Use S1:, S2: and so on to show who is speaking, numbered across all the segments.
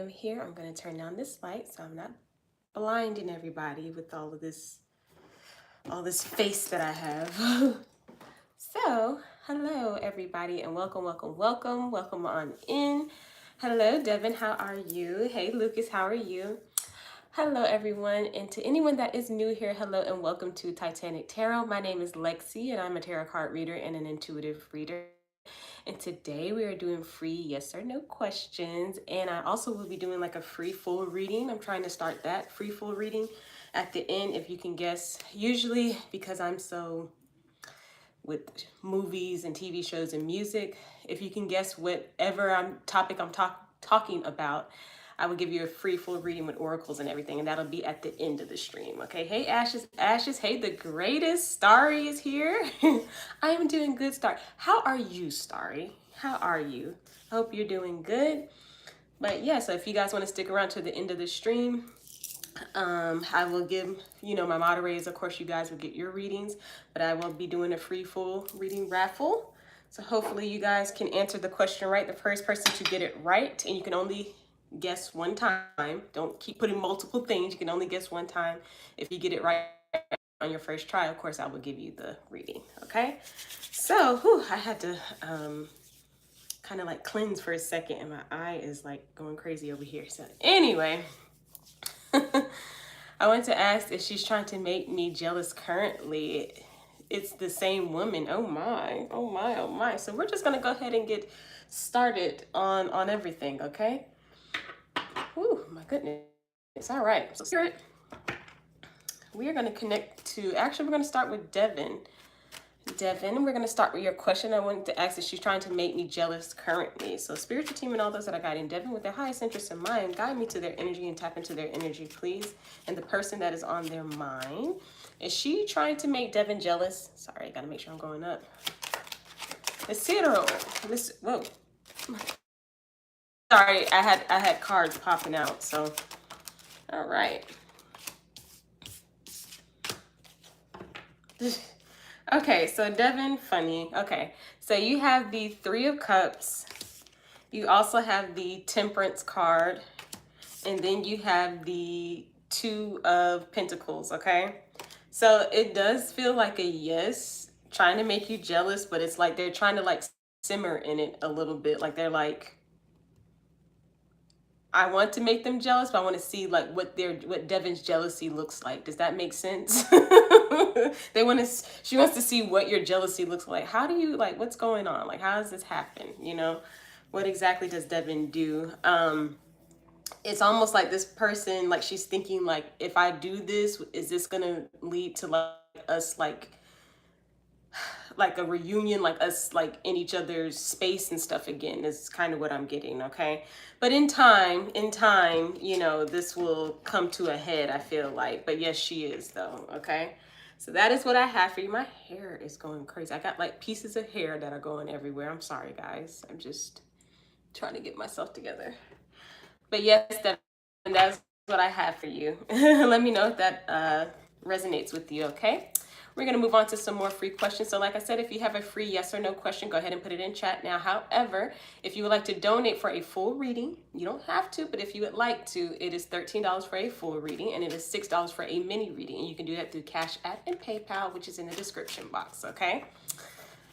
S1: am here. I'm going to turn down this light so I'm not blinding everybody with all this face that I have. So, hello everybody and welcome on in. Hello Devin, how are you? Hey Lucas, how are you? Hello everyone, and to anyone that is new here, hello and welcome to Titanic Tarot. My name is Lexi and I'm a tarot card reader and an intuitive reader. And today we are doing free yes or no questions. And I also will be doing like a free full reading. I'm trying to start that free full reading at the end, if you can guess. Usually, because I'm so with movies and TV shows and music, if you can guess whatever I'm talking about, I will give you a free full reading with oracles and everything, and that'll be at the end of the stream. Okay. Hey Ashes, hey, the greatest Starry is here. I am doing good, Starry. How are you, Starry? How are you? Hope you're doing good. But yeah, so if you guys want to stick around to the end of the stream, I will give, my moderators, of course, you guys will get your readings, but I will be doing a free full reading raffle. So hopefully you guys can answer the question right. The first person to get it right, and you can only guess one time. Don't keep putting multiple things. You can only guess one time. If you get it right on your first try, of course, I will give you the reading. Okay. So, I had to kind of like cleanse for a second, and my eye is like going crazy over here. So anyway, I want to ask if she's trying to make me jealous currently. It's the same woman. Oh my, oh my, oh my. So we're just gonna go ahead and get started on everything, okay? Ooh, my goodness. All right. So Spirit, we are gonna connect to. Actually, we're gonna start with Devin. Devin, we're going to start with your question. I wanted to ask if she's trying to make me jealous currently. So spiritual team and all those that are guiding Devin with their highest interest in mind, guide me to their energy and tap into their energy, please. And the person that is on their mind, is she trying to make Devin jealous? Sorry, I got to make sure I'm going up. Isidro, whoa. Sorry, I had cards popping out. So, all right. Okay, so Devin, funny. Okay, so you have the Three of Cups. You also have the Temperance card. And then you have the Two of Pentacles, okay? So it does feel like a yes, trying to make you jealous, but it's like they're trying to like simmer in it a little bit. Like they're like, I want to make them jealous, but I want to see like what Devin's jealousy looks like. Does that make sense? She wants to see what your jealousy looks like. How do you like, what's going on? Like, how does this happen? What exactly does Devin do? It's almost like this person, like she's thinking like, if I do this, is this gonna lead to like us like a reunion, like us like in each other's space and stuff again, is kind of what I'm getting, okay? But in time, this will come to a head, I feel like. But yes, she is though, okay? So that is what I have for you. My hair is going crazy. I got like pieces of hair that are going everywhere. I'm sorry, guys. I'm just trying to get myself together. But yes, that's what I have for you. Let me know if that resonates with you, okay? We're going to move on to some more free questions. So like I said, if you have a free yes or no question, go ahead and put it in chat now. However, if you would like to donate for a full reading, you don't have to, but if you would like to, it is $13 for a full reading and it is $6 for a mini reading. And you can do that through Cash App and PayPal, which is in the description box, okay?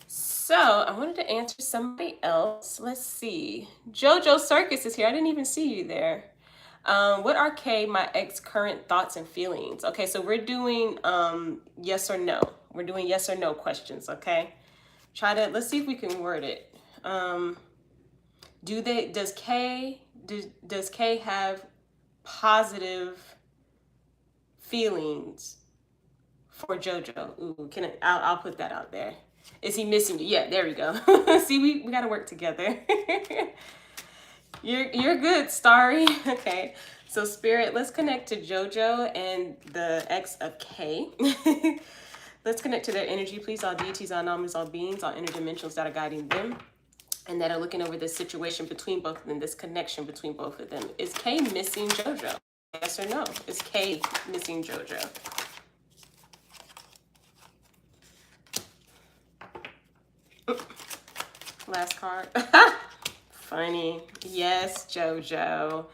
S1: So I wanted to answer somebody else. Let's see. JoJo Circus is here. I didn't even see you there. What are my ex current thoughts and feelings? Okay, so we're doing yes or no. We're doing yes or no questions, okay? Let's see if we can word it. Does Kay have positive feelings for JoJo? Ooh, I'll put that out there. Is he missing you? Yeah, there we go. See, we got to work together. You're good, Starry. Okay, so Spirit, let's connect to JoJo and the ex of Kay. Let's connect to their energy, please. All deities, all nomines, all beings, all interdimensionals that are guiding them and that are looking over this situation between both of them, this connection between both of them. Is Kay missing JoJo? Yes or no? Is Kay missing JoJo? Last card. Funny. Yes, JoJo.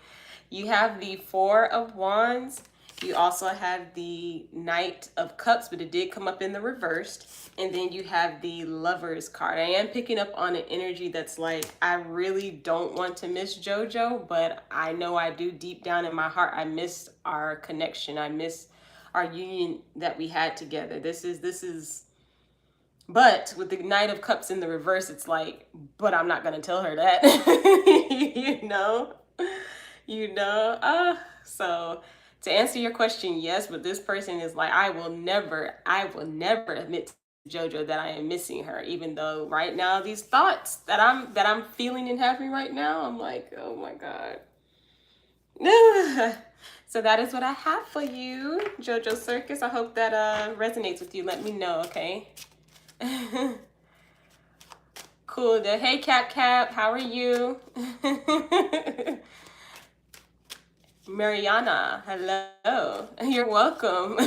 S1: You have the Four of Wands. You also have the Knight of Cups, but it did come up in the reversed. And then you have the Lovers card. I am picking up on an energy that's like, I really don't want to miss JoJo, but I know I do deep down in my heart. I miss our connection. I miss our union that we had together. This is, but with the Knight of Cups in the reverse, it's like, but I'm not going to tell her that, you know? So to answer your question, yes, but this person is like, I will never admit to JoJo that I am missing her, even though right now these thoughts that I'm feeling and having right now, I'm like, oh my God. So that is what I have for you, JoJo Circus. I hope that resonates with you. Let me know, okay? Cool. Hey, Cap, how are you? Mariana, hello. You're welcome.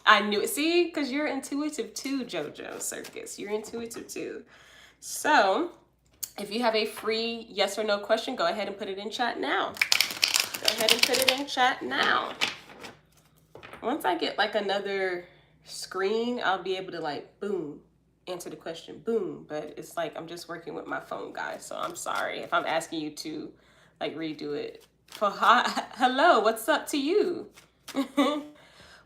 S1: I knew it. See, because you're intuitive too, JoJo Circus. You're intuitive too. So, if you have a free yes or no question, go ahead and put it in chat now. Go ahead and put it in chat now. Once I get like another screen, I'll be able to like, boom, answer the question, boom. But it's like I'm just working with my phone, guys. So I'm sorry if I'm asking you to like redo it. Hello, what's up to you?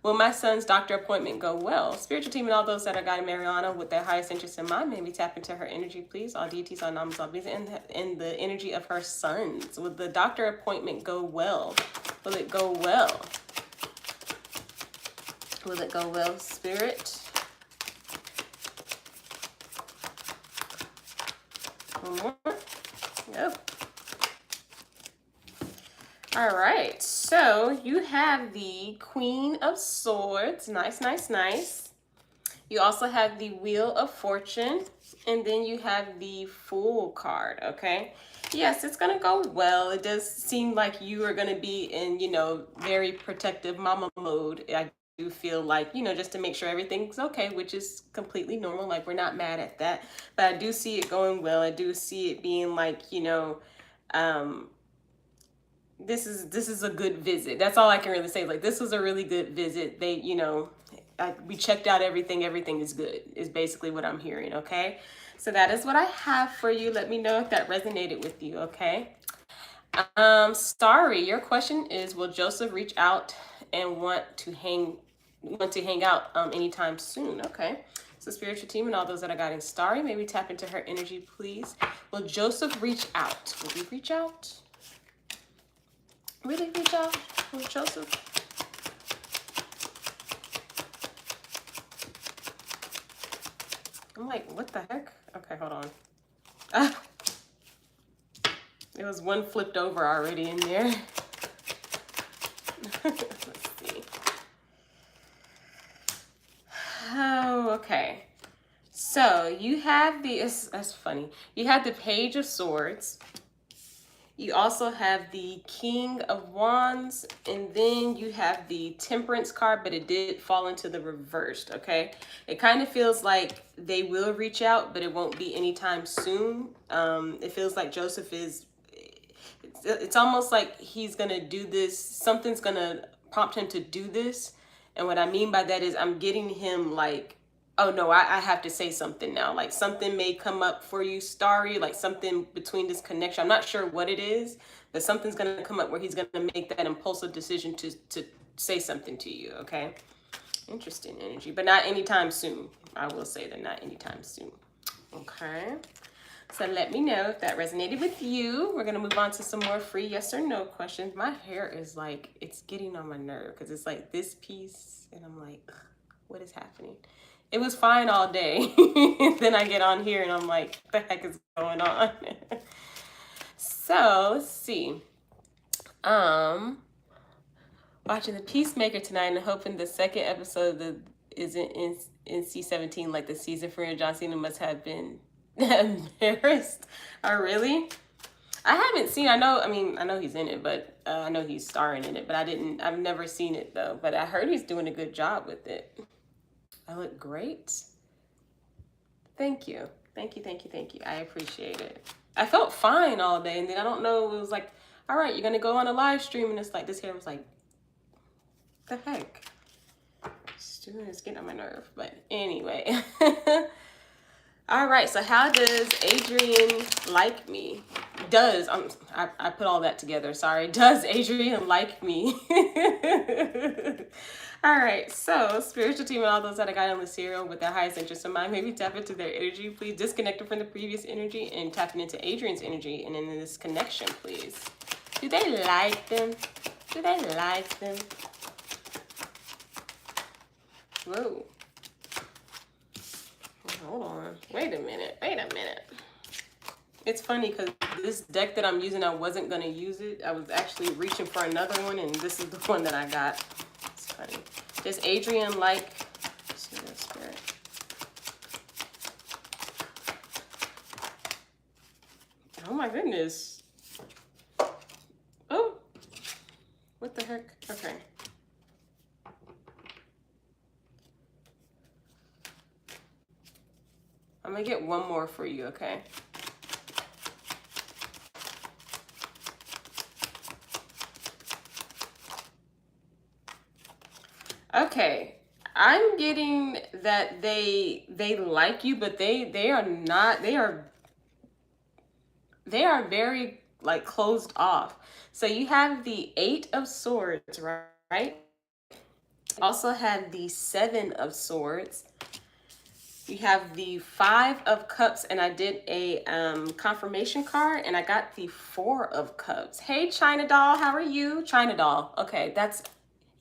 S1: Will my son's doctor appointment go well? Spiritual team and all those that are guiding Mariana with their highest interest in mind, maybe tap into her energy, please. All deities, all names, all beings, and the energy of her sons. Will the doctor appointment go well? Will it go well? Will it go well, Spirit? One more. Yep. All right, so you have the Queen of Swords. Nice, nice, nice. You also have the Wheel of Fortune, and then you have the Fool card, okay? Yes, it's gonna go well. It does seem like you are gonna be in, very protective mama mode. I do feel like, just to make sure everything's okay, which is completely normal. Like, we're not mad at that. But I do see it going well. I do see it being like, this is a good visit. That's all I can really say. Like, this was a really good visit. They, we checked out everything. Everything is good, is basically what I'm hearing, okay? So that is what I have for you. Let me know if that resonated with you, okay? Starry, your question is, will Joseph reach out and want to hang out anytime soon? Okay. So spiritual team and all those that are guiding Starry, maybe tap into her energy, please. Will Joseph reach out? Will he reach out? Really reach out with Joseph? I'm like, what the heck? Okay, hold on. There was one flipped over already in there. Let's see. Oh, okay. So you have that's funny. You have the Page of Swords. You also have the King of Wands, and then you have the Temperance card, but it did fall into the reversed, okay? It kind of feels like they will reach out, but it won't be anytime soon. It feels like Joseph it's almost like he's going to do this. Something's going to prompt him to do this. And what I mean by that is I'm getting him like, oh no, I have to say something now. Like, something may come up for you, Starry, like something between this connection. I'm not sure what it is, but something's going to come up where he's going to make that impulsive decision to say something to you, okay? Interesting energy, but not anytime soon. I will say that not anytime soon. Okay. So let me know if that resonated with you. We're going to move on to some more free yes or no questions. My hair is like, it's getting on my nerve because it's like this piece and I'm like, ugh, what is happening? It was fine all day. Then I get on here and I'm like, what the heck is going on? So let's see. Watching The Peacemaker tonight and hoping the second episode isn't in C-17 like the season for John Cena must have been embarrassed. Oh, really? I haven't seen. I know he's in it, but I know he's starring in it, but I've never seen it though. But I heard he's doing a good job with it. I look great. Thank you. Thank you. I appreciate it. I felt fine all day, and then I don't know, it was like all right, you're gonna go on a live stream, and it's like this hair was like, the heck. It's getting on my nerve, but anyway. All right, so how does Adrian like me? I put all that together, sorry. Does Adrian like me? All right, so spiritual team and all those that I got on the serial with their highest interest in mind, maybe tap into their energy, please. Disconnect from the previous energy and tapping into Adrian's energy and in this connection, please. Do they like them? Do they like them? Whoa. Hold on. Wait a minute. It's funny because this deck that I'm using, I wasn't going to use it. I was actually reaching for another one, and this is the one that I got. It's funny. Does Adrian like... Let's see that spirit. Oh my goodness. Oh. What the heck? Okay. I'm going to get one more for you, okay? Okay, I'm getting that they like you, but they are not, they are very like closed off. So you have the 8 of Swords, right? You also have the 7 of Swords. You have the 5 of Cups, and I did a confirmation card, and I got the 4 of Cups. Hey, China Doll, how are you? China Doll. Okay,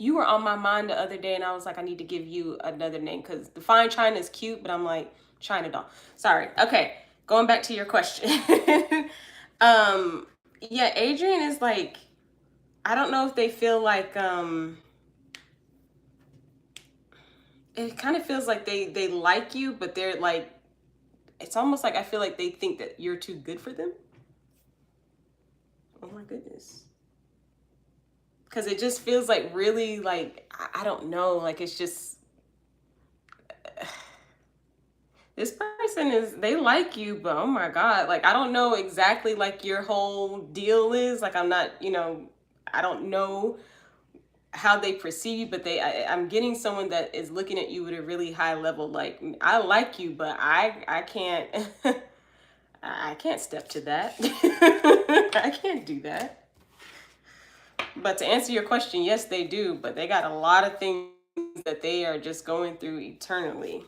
S1: you were on my mind the other day, and I was like, I need to give you another name because the Fine China is cute, but I'm like, China Doll. Sorry. Okay, going back to your question. Yeah, Adrian is like, I don't know if they feel like, it kind of feels like they like you, but they're like, it's almost like I feel like they think that you're too good for them. Oh my goodness. Because it just feels like really like, I don't know, like it's just, this person they like you, but oh my God, like I don't know exactly like your whole deal is. Like I'm not, I don't know how they perceive you, but I'm getting someone that is looking at you at a really high level. Like I like you, but I can't, I can't step to that. I can't do that. But to answer your question, yes, they do, but they got a lot of things that they are just going through eternally.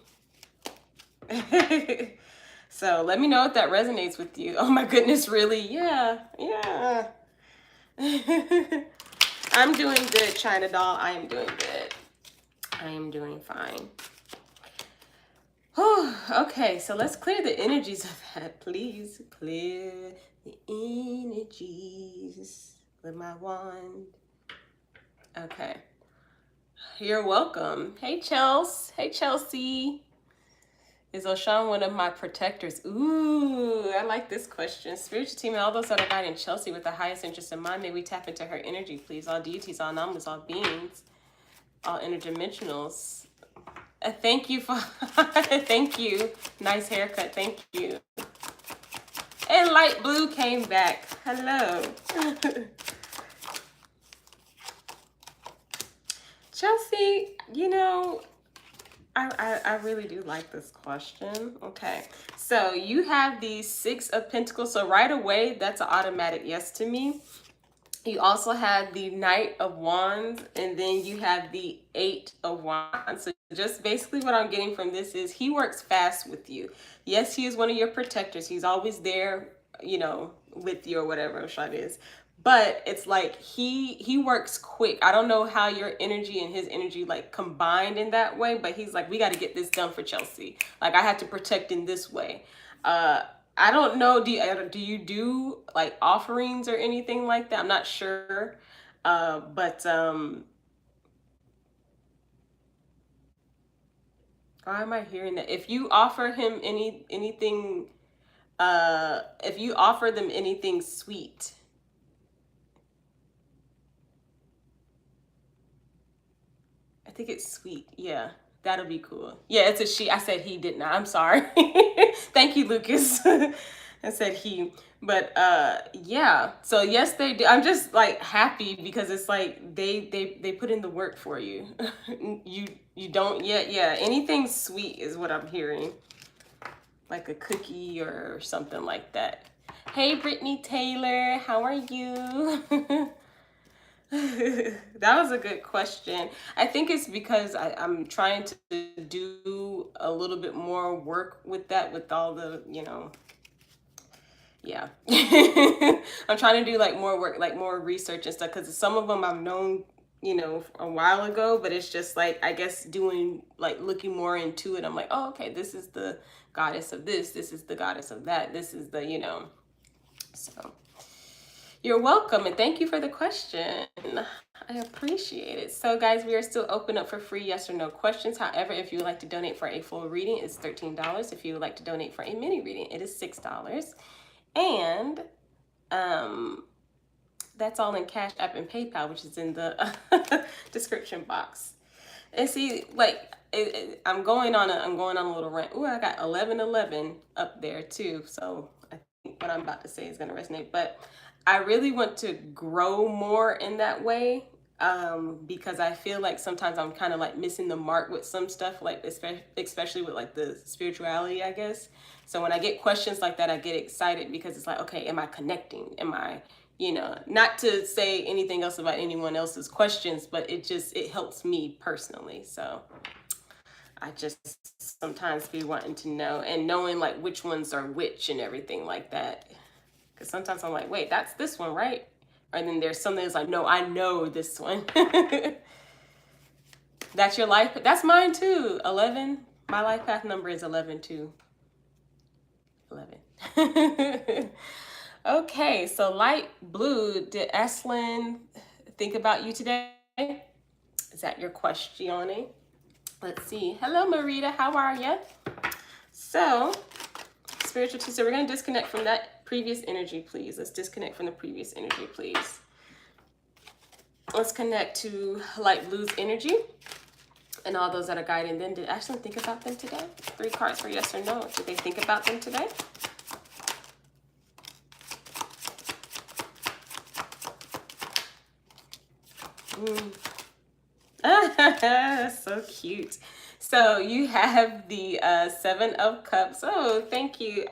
S1: So let me know if that resonates with you. Oh my goodness, really? Yeah. I'm doing good, China Doll. I am doing good. I am doing fine. Oh, okay, so let's clear the energies of that. Please clear the energies with my wand. Okay. You're welcome. Hey, Chelsea. Hey, Chelsea. Is Oshan one of my protectors? Ooh, I like this question. Spiritual team and all those that are guiding Chelsea with the highest interest in mind, may we tap into her energy, please. All deities, all numbers, all beings, all interdimensionals. Thank you for, thank you. Nice haircut, thank you. And Light Blue came back. Hello. Chelsea, I really do like this question. Okay, so you have the 6 of Pentacles. So right away, that's an automatic yes to me. You also have the Knight of Wands, and then you have the 8 of Wands. So just basically what I'm getting from this is he works fast with you. Yes, he is one of your protectors. He's always there, with you or whatever shot is. But it's like he works quick. I don't know how your energy and his energy like combined in that way, but he's like, we got to get this done for Chelsea. Like I have to protect in this way. I don't know. Do you do like offerings or anything like that? I'm not sure. But why am I hearing that? If you offer him anything, if you offer them anything sweet, I think it's sweet. Yeah, that'll be cool. Yeah, it's a she. I said he did not. I'm sorry. Thank you, Lucas. I said he, but yeah. So yes, they do. I'm just like happy because it's like they put in the work for you. you you don't yet. Yeah, anything sweet is what I'm hearing, like a cookie or something like that. Hey, Brittany Taylor, how are you? That was a good question. I think it's because I'm trying to do a little bit more work with that, with all the, yeah. I'm trying to do like more work, like more research and stuff, because some of them I've known, a while ago, but it's just like, I guess doing, like looking more into it, I'm like, oh, okay, this is the goddess of this is the goddess of that, this is the, so. You're welcome, and thank you for the question. I appreciate it. So guys, we are still open up for free yes or no questions. However, if you would like to donate for a full reading, it's $13. If you would like to donate for a mini reading, it is $6. And that's all in Cash App and PayPal, which is in the description box. And see, like I'm going on a little rant. Ooh, I got 1111 up there too. So I think what I'm about to say is going to resonate. But I really want to grow more in that way, because I feel like sometimes I'm kind of like missing the mark with some stuff, like especially with like the spirituality, I guess. So when I get questions like that, I get excited because it's like, okay, am I connecting? Am I, not to say anything else about anyone else's questions, but it helps me personally. So I just sometimes be wanting to know, and knowing like which ones are which and everything like that. Because sometimes I'm like, wait, that's this one, right? And then there's something that's like, no, I know this one. That's your life. That's mine too. 11. My life path number is 11 too. 11. Okay, so light blue. Did Eslin think about you today? Is that your question? Let's see. Hello, Marita. How are you? So, spiritual Tuesday. We're going to disconnect from that previous energy, please. Let's disconnect from the previous energy, please. Let's connect to light blue's energy and all those that are guiding them. Did Ashley think about them today? 3 cards for yes or no. Did they think about them today? So cute. So you have the 7 of Cups. Oh, thank you,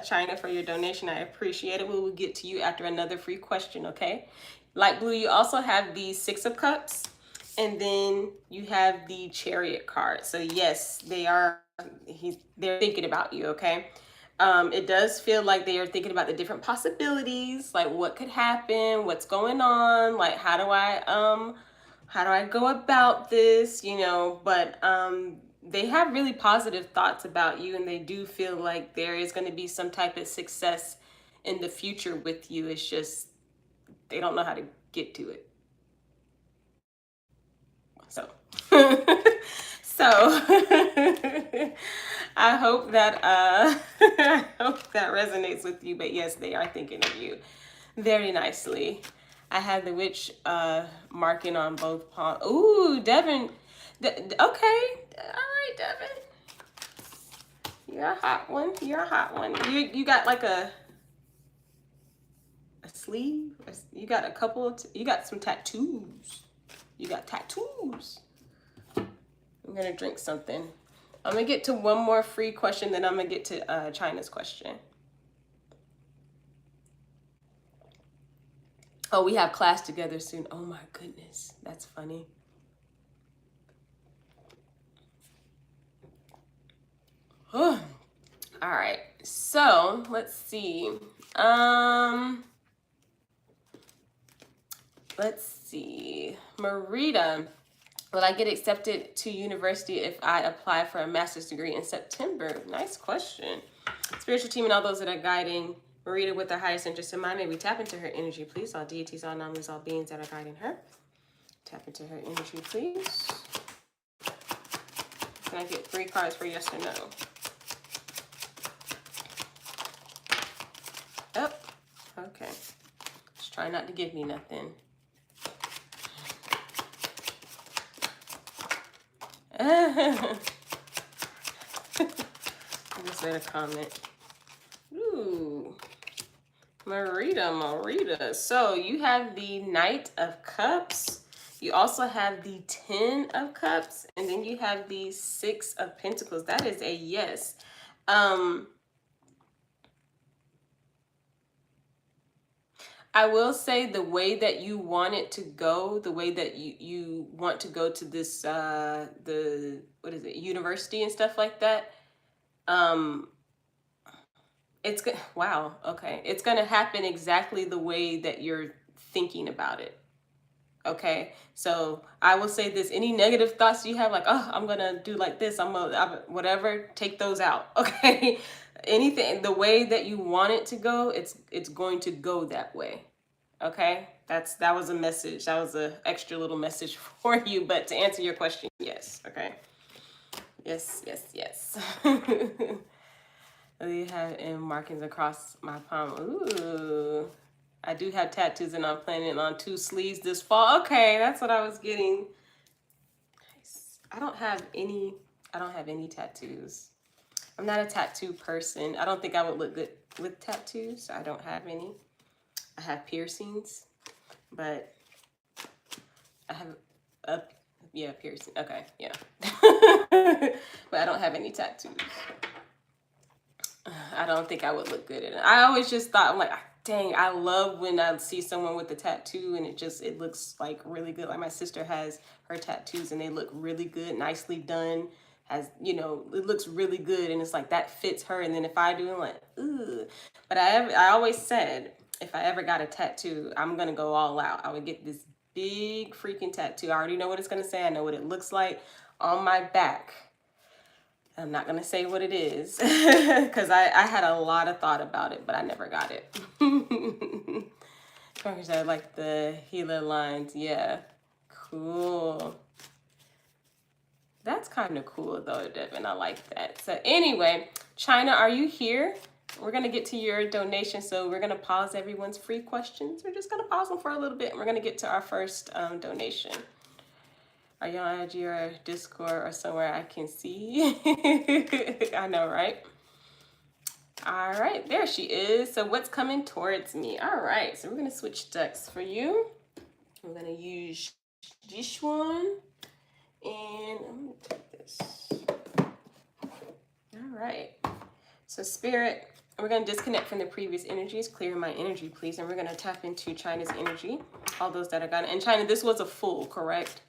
S1: China, for your donation. I appreciate it. We will get to you after another free question, okay? Light blue, you also have the 6 of Cups, and then you have the Chariot card. So yes, they're thinking about you, okay? It does feel like they are thinking about the different possibilities, like what could happen, what's going on, like how do I go about this, but they have really positive thoughts about you, and they do feel like there is going to be some type of success in the future with you. It's just they don't know how to get to it. So so I hope that I hope that resonates with you. But yes, they are thinking of you very nicely. I have the witch marking on both palms. Ooh, Devin. Okay. All right, Devin. You're a hot one. You're a hot one. You got like a sleeve. You got a couple of, you got some tattoos. You got tattoos. I'm gonna drink something. I'm gonna get to one more free question, then I'm gonna get to China's question. Oh, we have class together soon. Oh my goodness, that's funny. Oh. All right, so let's see. Let's see. Marita, will I get accepted to university if I apply for a master's degree in September? Nice question. Spiritual team and all those that are guiding Marita with the highest interest in mind, may we tap into her energy, please. All deities, all anomalies, all beings that are guiding her. Tap into her energy, please. Can I get 3 cards for yes or no? Oh, okay. Just try not to give me nothing. I just read a comment. Ooh. Marita. So you have the Knight of Cups. You also have the 10 of Cups. And then you have the 6 of Pentacles. That is a yes. I will say the way that you want it to go, the way that you want to go to this, what is it, university and stuff like that. It's good. Wow. Okay. It's going to happen exactly the way that you're thinking about it. Okay. So I will say this, any negative thoughts you have, like, oh, I'm going to do like this, whatever, take those out. Okay. Anything, the way that you want it to go, it's going to go that way. Okay. That was a message. That was an extra little message for you. But to answer your question, yes. Okay. Yes. You have in markings across my palm. Ooh. I do have tattoos and I'm planning on 2 sleeves this fall. Okay, that's what I was getting. Nice. I don't have any tattoos. I'm not a tattoo person. I don't think I would look good with tattoos. So I don't have any. I have piercings, but I have piercing. Okay, yeah. But I don't have any tattoos. I don't think I would look good in it. I always just thought, I'm like, dang, I love when I see someone with a tattoo and it looks like really good. Like my sister has her tattoos and they look really good, nicely done. It looks really good and it's like that fits her. And then if I do, I'm like, ooh. But I always said, if I ever got a tattoo, I'm gonna go all out. I would get this big freaking tattoo. I already know what it's gonna say. I know what it looks like on my back. I'm not going to say what it is because I had a lot of thought about it, but I never got it. I like the healer lines. Yeah. Cool. That's kind of cool though, Devin. I like that. So anyway, China, are you here? We're going to get to your donation. So we're going to pause everyone's free questions. We're just going to pause them for a little bit. And we're going to get to our first donation. Are you on IG or Discord or somewhere I can see? I know, right? All right, there she is. So what's coming towards me? All right, so we're going to switch decks for you. I'm going to use this one. And I'm going to take this. All right. So Spirit, we're going to disconnect from the previous energies. Clear my energy, please. And we're going to tap into China's energy. All those that are gone. And China, this was a full, correct?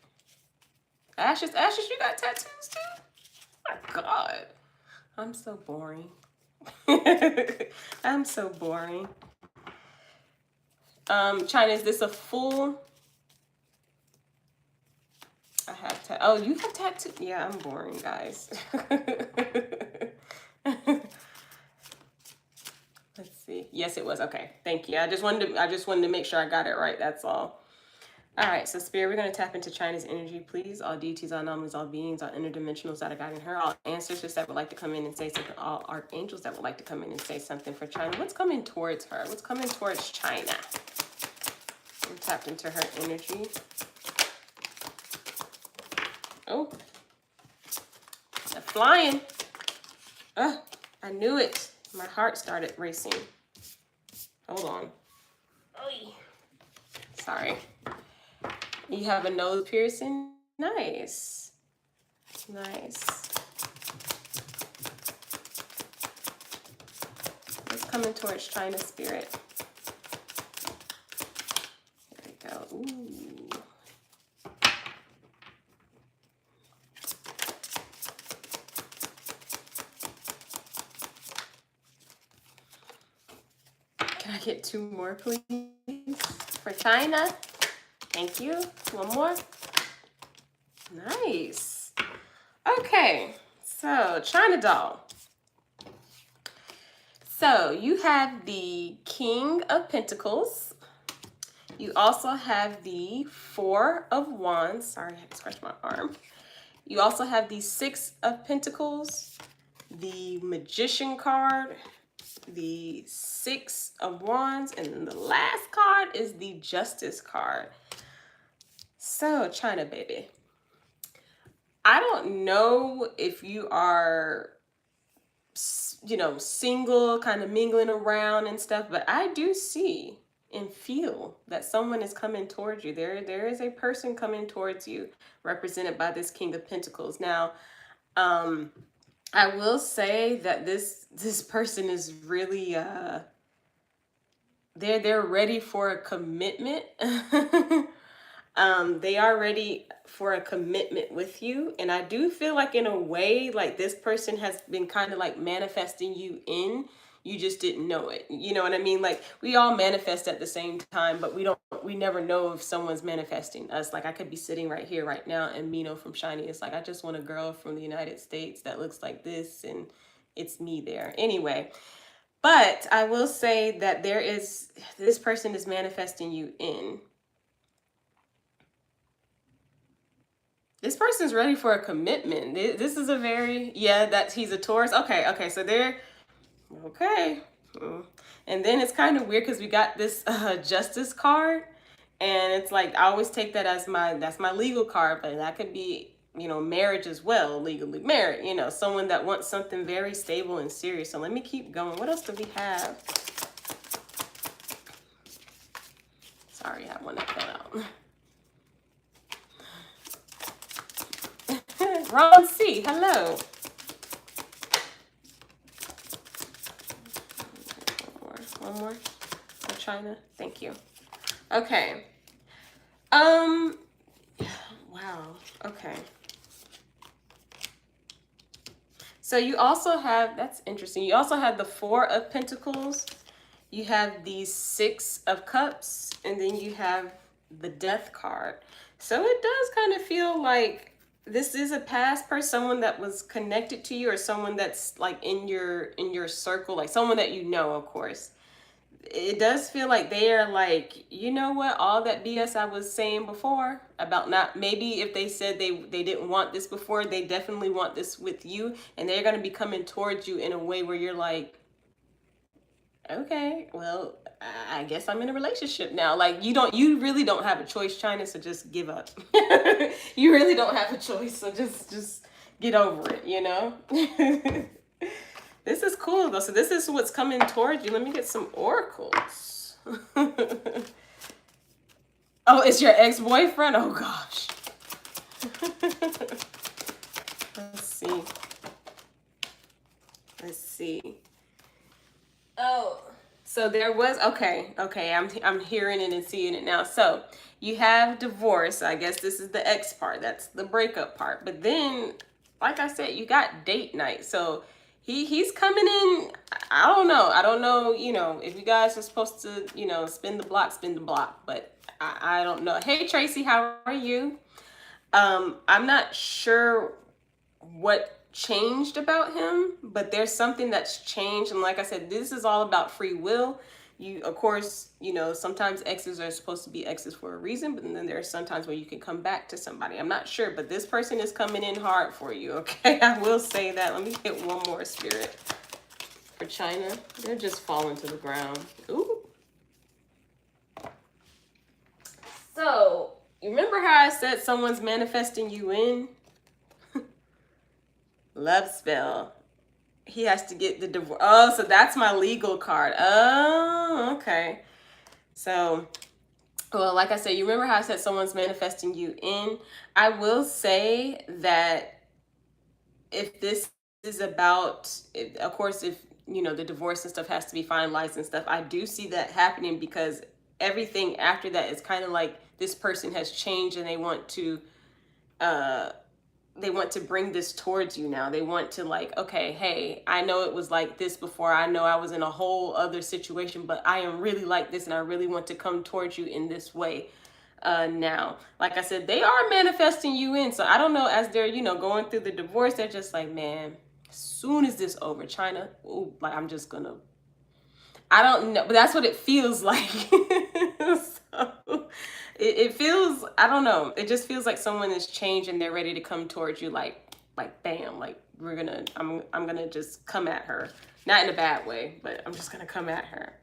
S1: Ashes, you got tattoos too? Oh my God. I'm so boring. I'm so boring. China, is this a full? I have oh, you have tattoos? Yeah, I'm boring, guys. Let's see. Yes, it was. Okay, thank you. I just wanted to make sure I got it right. That's all. All right, so Spirit, we're going to tap into China's energy, please. All deities, all anomalies, all beings, all interdimensionals that are guiding her, all ancestors that would like to come in and say something, all archangels that would like to come in and say something for China. What's coming towards her? What's coming towards China? I'm tapped into her energy. Oh, they're flying. I knew it. My heart started racing. Hold on. Oy. Sorry. You have a nose piercing? Nice. Nice. It's coming towards China, Spirit. There we go. Ooh. Can I get 2 more, please? For China? Thank you. 1 more. Nice. Okay, so China doll. So you have the King of Pentacles. You also have the 4 of Wands. Sorry, I had to scratch my arm. You also have the 6 of Pentacles, the Magician card, the 6 of Wands, and then the last card is the Justice card. So, China, baby. I don't know if you are single, kind of mingling around and stuff, but I do see and feel that someone is coming towards you. There is a person coming towards you, represented by this King of Pentacles. Now, I will say that this person is really they're ready for a commitment. They are ready for a commitment with you. And I do feel like in a way, like this person has been kind of like manifesting you in. You just didn't know it. You know what I mean? Like we all manifest at the same time, but we never know if someone's manifesting us. Like I could be sitting right here right now and Mino from Shiny. It's like, I just want a girl from the United States that looks like this, and it's me there. Anyway, but I will say that this person is manifesting you in. This person's ready for a commitment. This is a very, he's a Taurus. Okay, so they're, okay. And then it's kind of weird because we got this Justice card. And it's like, I always take that as that's my legal card, but that could be, marriage as well, legally married, someone that wants something very stable and serious. So let me keep going. What else do we have? Sorry, I want to cut out. Ron C, hello. One more for China. Thank you. Okay. Wow. Okay. So you also have, that's interesting. You also have the Four of Pentacles. You have the Six of Cups, and then you have the Death card. So it does kind of feel like this is a past person, someone that was connected to you, or someone that's like in your circle, like someone that you know, of course. It does feel like they are like, you know what, all that BS I was saying before about not, maybe if they said they didn't want this before, they definitely want this with you, and they're going to be coming towards you in a way where you're like, okay, well, I guess I'm in a relationship now. Like you really don't have a choice, China, so just give up. You really don't have a choice, so just get over it, This is cool though. So this is what's coming towards you. Let me get some oracles. Oh, it's your ex-boyfriend? Oh gosh. Let's see. Oh, so there was, okay, I'm hearing it and seeing it now. So you have divorce. I guess this is the ex part. That's the breakup part. But then, like I said, you got date night. So he's coming in. I don't know, if you guys are supposed to, spin the block, but I don't know. Hey Tracy, how are you? I'm not sure what changed about him, but there's something that's changed. And like I said, this is all about free will. You, of course, sometimes exes are supposed to be exes for a reason, but then there's sometimes where you can come back to somebody. I'm not sure, but this person is coming in hard for you, okay? I will say that. Let me get one more, Spirit, for China. They're just falling to the ground. Ooh. So, you remember how I said someone's manifesting you in? Love spell. He has to get the divorce. Oh, so that's my legal card. Oh, okay. So, well, like I said, you remember how I said someone's manifesting you in? I will say that if this is about, of course, if, the divorce and stuff has to be finalized and stuff, I do see that happening because everything after that is kind of like this person has changed and they want to bring this towards you now. They want to like, okay, hey, I know it was like this before. I know I was in a whole other situation, but I am really like this and I really want to come towards you in this way now. Like I said, they are manifesting you in. So I don't know, as they're, going through the divorce, they're just like, man, as soon as this over, China, ooh, like I'm just gonna, I don't know, but that's what it feels like. So, it feels, I don't know, it just feels like someone has changed and they're ready to come towards you like bam, like I'm gonna just come at her. Not in a bad way, but I'm just gonna come at her.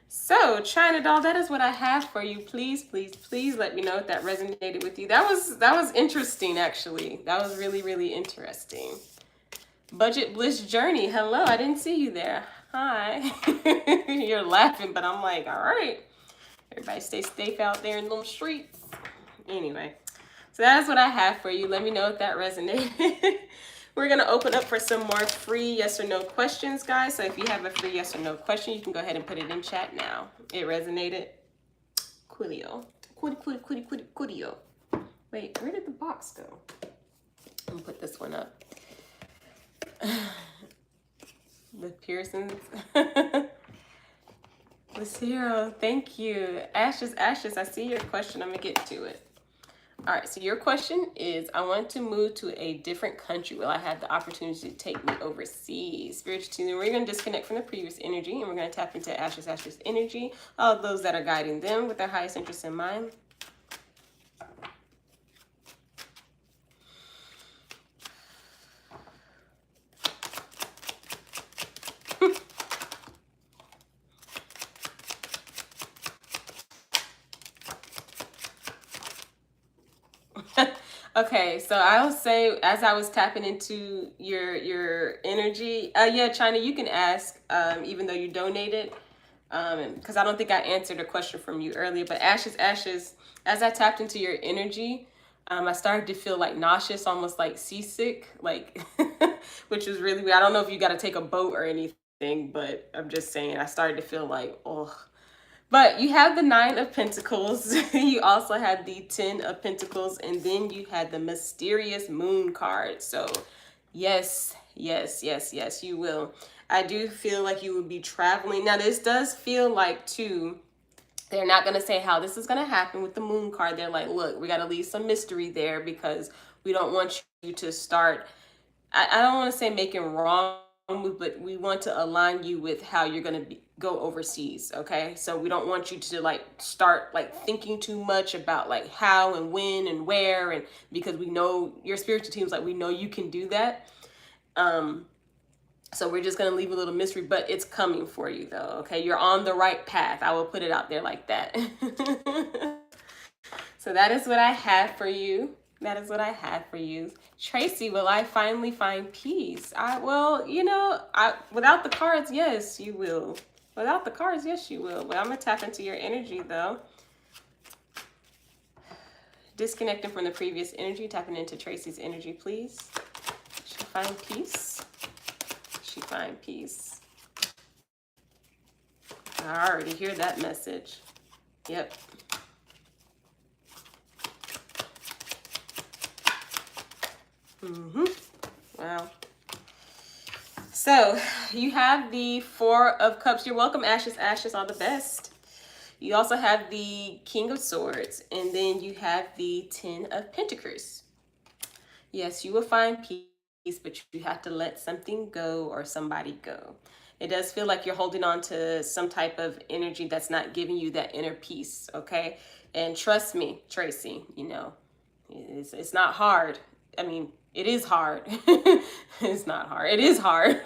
S1: So China doll, that is what I have for you. Please, please, please let me know if that resonated with you. That was interesting, actually. That was really, really interesting. Budget Bliss Journey. Hello, I didn't see you there. Hi. You're laughing, but I'm like, all right. Everybody stay safe out there in them streets. Anyway, so that's what I have for you. Let me know if that resonated. We're going to open up for some more free yes or no questions, guys. So if you have a free yes or no question, you can go ahead and put it in chat now. It resonated. Coolio. Coolio. Wait, where did the box go? I'm going to put this one up. The Pearsons. Lucero, thank you. Ashes, I see your question. I'm going to get to it. All right, so your question is, I want to move to a different country. Will I have the opportunity to take me overseas? Spiritual team, we're going to disconnect from the previous energy, and we're going to tap into Ashes energy, all of those that are guiding them with their highest interest in mind. Okay, so I'll say, as I was tapping into your energy, yeah, China, you can ask, even though you donated, because I don't think I answered a question from you earlier. But Ashes, as I tapped into your energy, I started to feel like nauseous, almost like seasick, like, which was really weird. I don't know if you got to take a boat or anything, but I'm just saying, I started to feel like, oh. But you have the 9 of Pentacles. You also had the 10 of Pentacles. And then you had the mysterious moon card. So yes, you will. I do feel like you will be traveling. Now, this does feel like, too, they're not going to say how this is going to happen with the moon card. They're like, look, we got to leave some mystery there because we don't want you to start, I don't want to say making wrong move, but we want to align you with how you're going to go overseas. Okay, so we don't want you to like start like thinking too much about like how and when and where, and because we know your spiritual team's like, we know you can do that. So we're just going to leave a little mystery, but it's coming for you though. Okay, you're on the right path. I will put it out there like that. So that is what I have for you. That is what I have for you. Tracy, will I finally find peace? Well, you know, without the cards, yes, you will. Without the cards, yes, you will. But I'm going to tap into your energy, though. Disconnecting from the previous energy, tapping into Tracy's energy, please. She find peace. She find peace. I already hear that message. Yep. Wow. So you have the 4 of Cups. You're welcome, Ashes, all the best. You also have the King of Swords, and then you have the 10 of Pentacles. Yes, you will find peace, but you have to let something go or somebody go. It does feel like you're holding on to some type of energy that's not giving you that inner peace, okay? And trust me, Tracy, you know, it's not hard. I mean, it is hard. It's not hard. It is hard.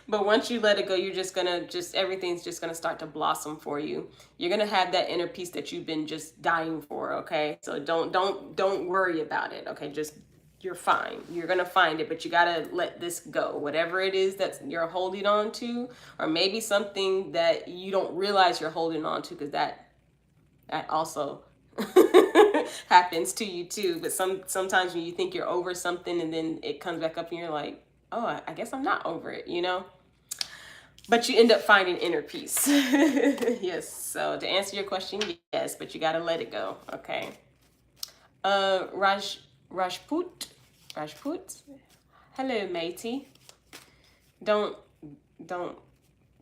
S1: But once you let it go, you're just gonna everything's just gonna start to blossom for you. You're gonna have that inner peace that you've been just dying for, okay? So don't worry about it, okay? Just, you're fine. You're gonna find it, but you gotta let this go. Whatever it is that you're holding on to, or maybe something that you don't realize you're holding on to, because that also happens to you too. But sometimes when you think you're over something and then it comes back up and you're like, oh, I guess I'm not over it, you know? But you end up finding inner peace. Yes. So to answer your question, yes, but you got to let it go. Okay. Rajput. Hello, matey. Don't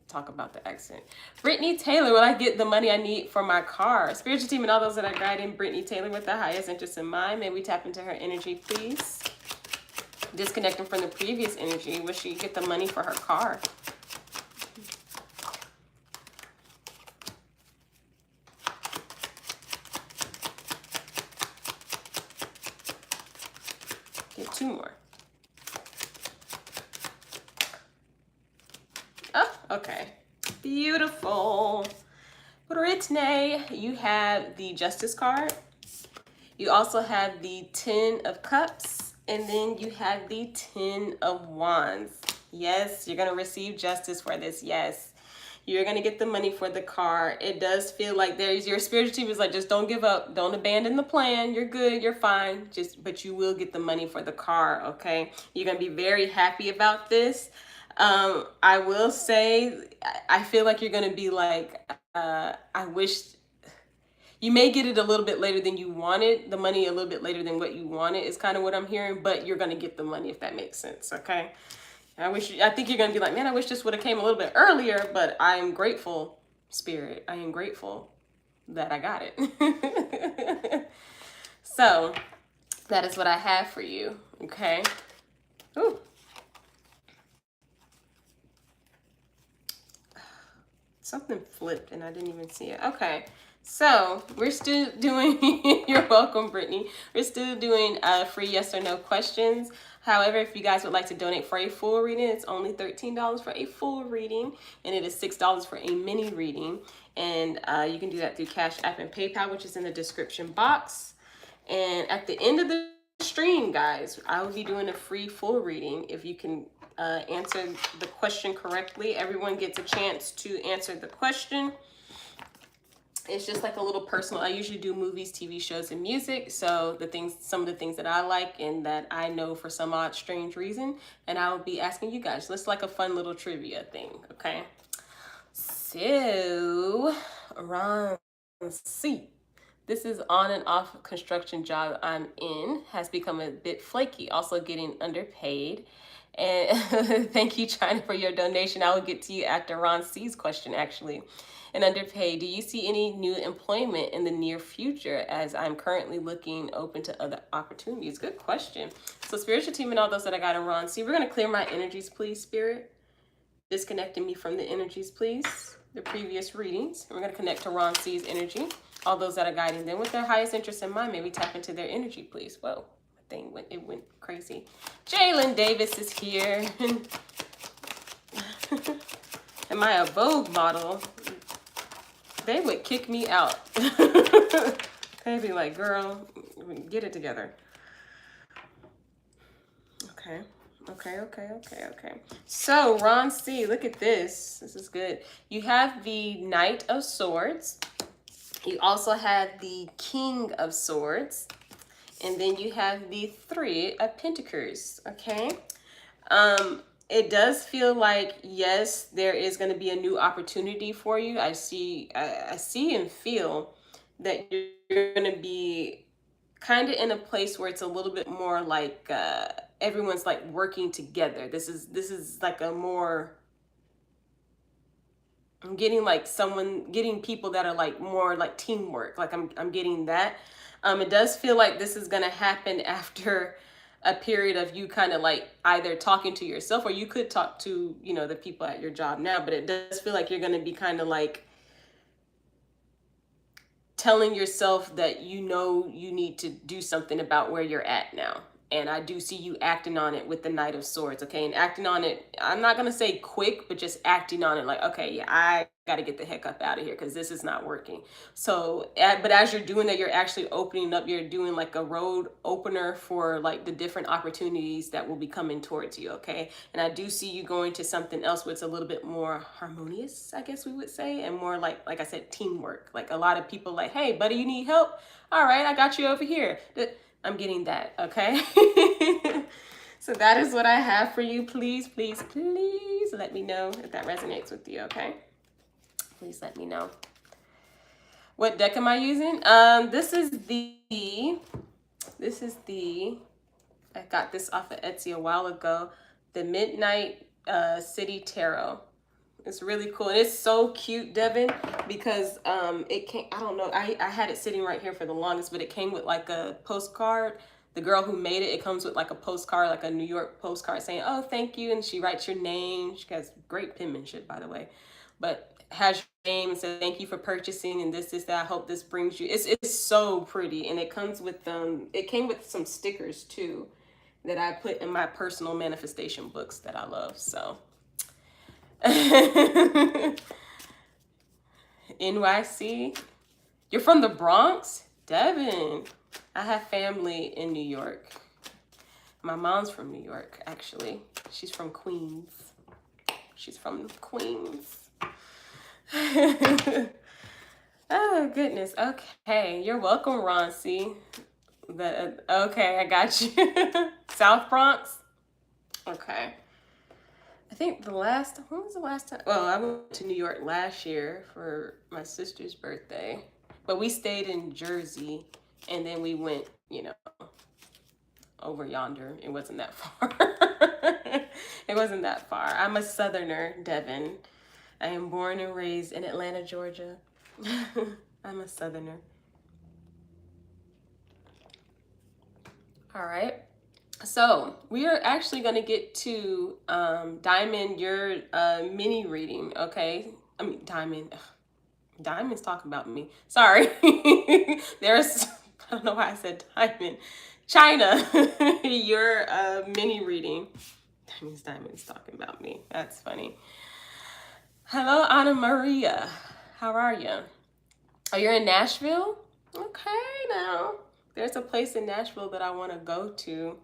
S1: talk about the accent. Brittany Taylor, will I get the money I need for my car? Spiritual team and all those that are guiding Brittany Taylor with the highest interest in mind. May we tap into her energy, please? Disconnecting from the previous energy. Will she get the money for her car? Get 2 more. Oh, okay. Beautiful. Brittany, you have the Justice card. You also have the 10 of Cups, And then you have the 10 of Wands. Yes, you're going to receive justice for this. Yes. You're going to get the money for the car. It does feel like there's your spiritual team is like, just don't give up. Don't abandon the plan. You're good. You're fine. But you will get the money for the car. Okay. You're going to be very happy about this. I will say, I feel like you're going to be like, I wish you may get it a little bit later than you wanted, the money a little bit later than what you wanted is kind of what I'm hearing, but you're going to get the money if that makes sense. Okay. I think you're going to be like, man, I wish this would have came a little bit earlier, but I am grateful, Spirit. I am grateful that I got it. So that is what I have for you. Okay. Ooh. Something flipped and I didn't even see it. Okay. So we're still doing, you're welcome, Brittany. We're still doing free yes or no questions. However, if you guys would like to donate for a full reading, it's only $13 for a full reading, and it is $6 for a mini reading. And you can do that through Cash App and PayPal, which is in the description box. And at the end of the stream, guys, I will be doing a free full reading. If you can answer the question correctly, everyone gets a chance to answer the question. It's just like a little personal. I usually do movies, TV shows, and music. So some of the things that I like and that I know for some odd, strange reason. And I'll be asking you guys. It's like a fun little trivia thing. Okay. So, Ron C. This is on and off construction job I'm in. Has become a bit flaky. Also getting underpaid. And thank you, China, for your donation. I will get to you after Ron C's question, actually. And underpaid, do you see any new employment in the near future, as I'm currently looking open to other opportunities? Good question. So spiritual team and all those that I got in Ron C, we're going to clear my energies, please, Spirit. Disconnecting me from the energies, please. The previous readings. And we're going to connect to Ron C's energy. All those that are guiding them with their highest interest in mind, maybe tap into their energy, please. Whoa, it went crazy. Jalen Davis is here. Am I a Vogue model? They would kick me out. They'd be like, girl, get it together. Okay. So, Ron C, look at this. This is good. You have the Knight of Swords. You also have the King of Swords. And then you have the Three of Pentacles. Okay. It does feel like, yes, there is going to be a new opportunity for you. I see and feel that you're going to be kind of in a place where it's a little bit more like everyone's like working together. This is like a more, I'm getting like getting people that are like more like teamwork. Like I'm getting that. It does feel like this is going to happen after a period of you kind of like either talking to yourself, or you could talk to, the people at your job now, but it does feel like you're going to be kind of like telling yourself that you need to do something about where you're at now. And I do see you acting on it with the Knight of Swords, okay? And acting on it, I'm not going to say quick, but just acting on it like, okay, yeah, I got to get the heck up out of here because this is not working. So, but as you're doing that, you're actually opening up, you're doing like a road opener for like the different opportunities that will be coming towards you, okay? And I do see you going to something else where it's a little bit more harmonious, I guess we would say, and more like I said, teamwork. Like a lot of people like, hey, buddy, you need help? All right, I got you over here. I'm getting that, okay? So that is what I have for you. Please, please, please let me know if that resonates with you, okay? Please let me know. What deck am I using? This is the, I got this off of Etsy a while ago, the Midnight City Tarot. It's really cool. And it's so cute, Devin, because it came, I don't know, I had it sitting right here for the longest, but it came with like a postcard. The girl who made it, it comes with like a postcard, like a New York postcard saying, oh, thank you. And she writes your name. She has great penmanship, by the way. But has your name and says, thank you for purchasing and this, that. I hope this brings you. It's so pretty. And it comes with, it came with some stickers too that I put in my personal manifestation books that I love, so. NYC? You're from the Bronx? Devin. I have family in New York. My mom's from New York, actually. She's from Queens. She's from Queens. Oh, goodness. Okay. You're welcome, Roncy. Okay, I got you. South Bronx? Okay. I think when was the last time? Well, I went to New York last year for my sister's birthday, but we stayed in Jersey and then we went, over yonder. It wasn't that far. It wasn't that far. I'm a Southerner, Devin. I am born and raised in Atlanta, Georgia. I'm a Southerner. All right. So we are actually going to get to Diamond, your mini reading, okay? I mean, Diamond. Diamond's talking about me. Sorry. I don't know why I said Diamond. China, your mini reading. That means Diamond's talking about me. That's funny. Hello, Anna Maria. How are you? Oh, you're in Nashville? Okay, now. There's a place in Nashville that I want to go to.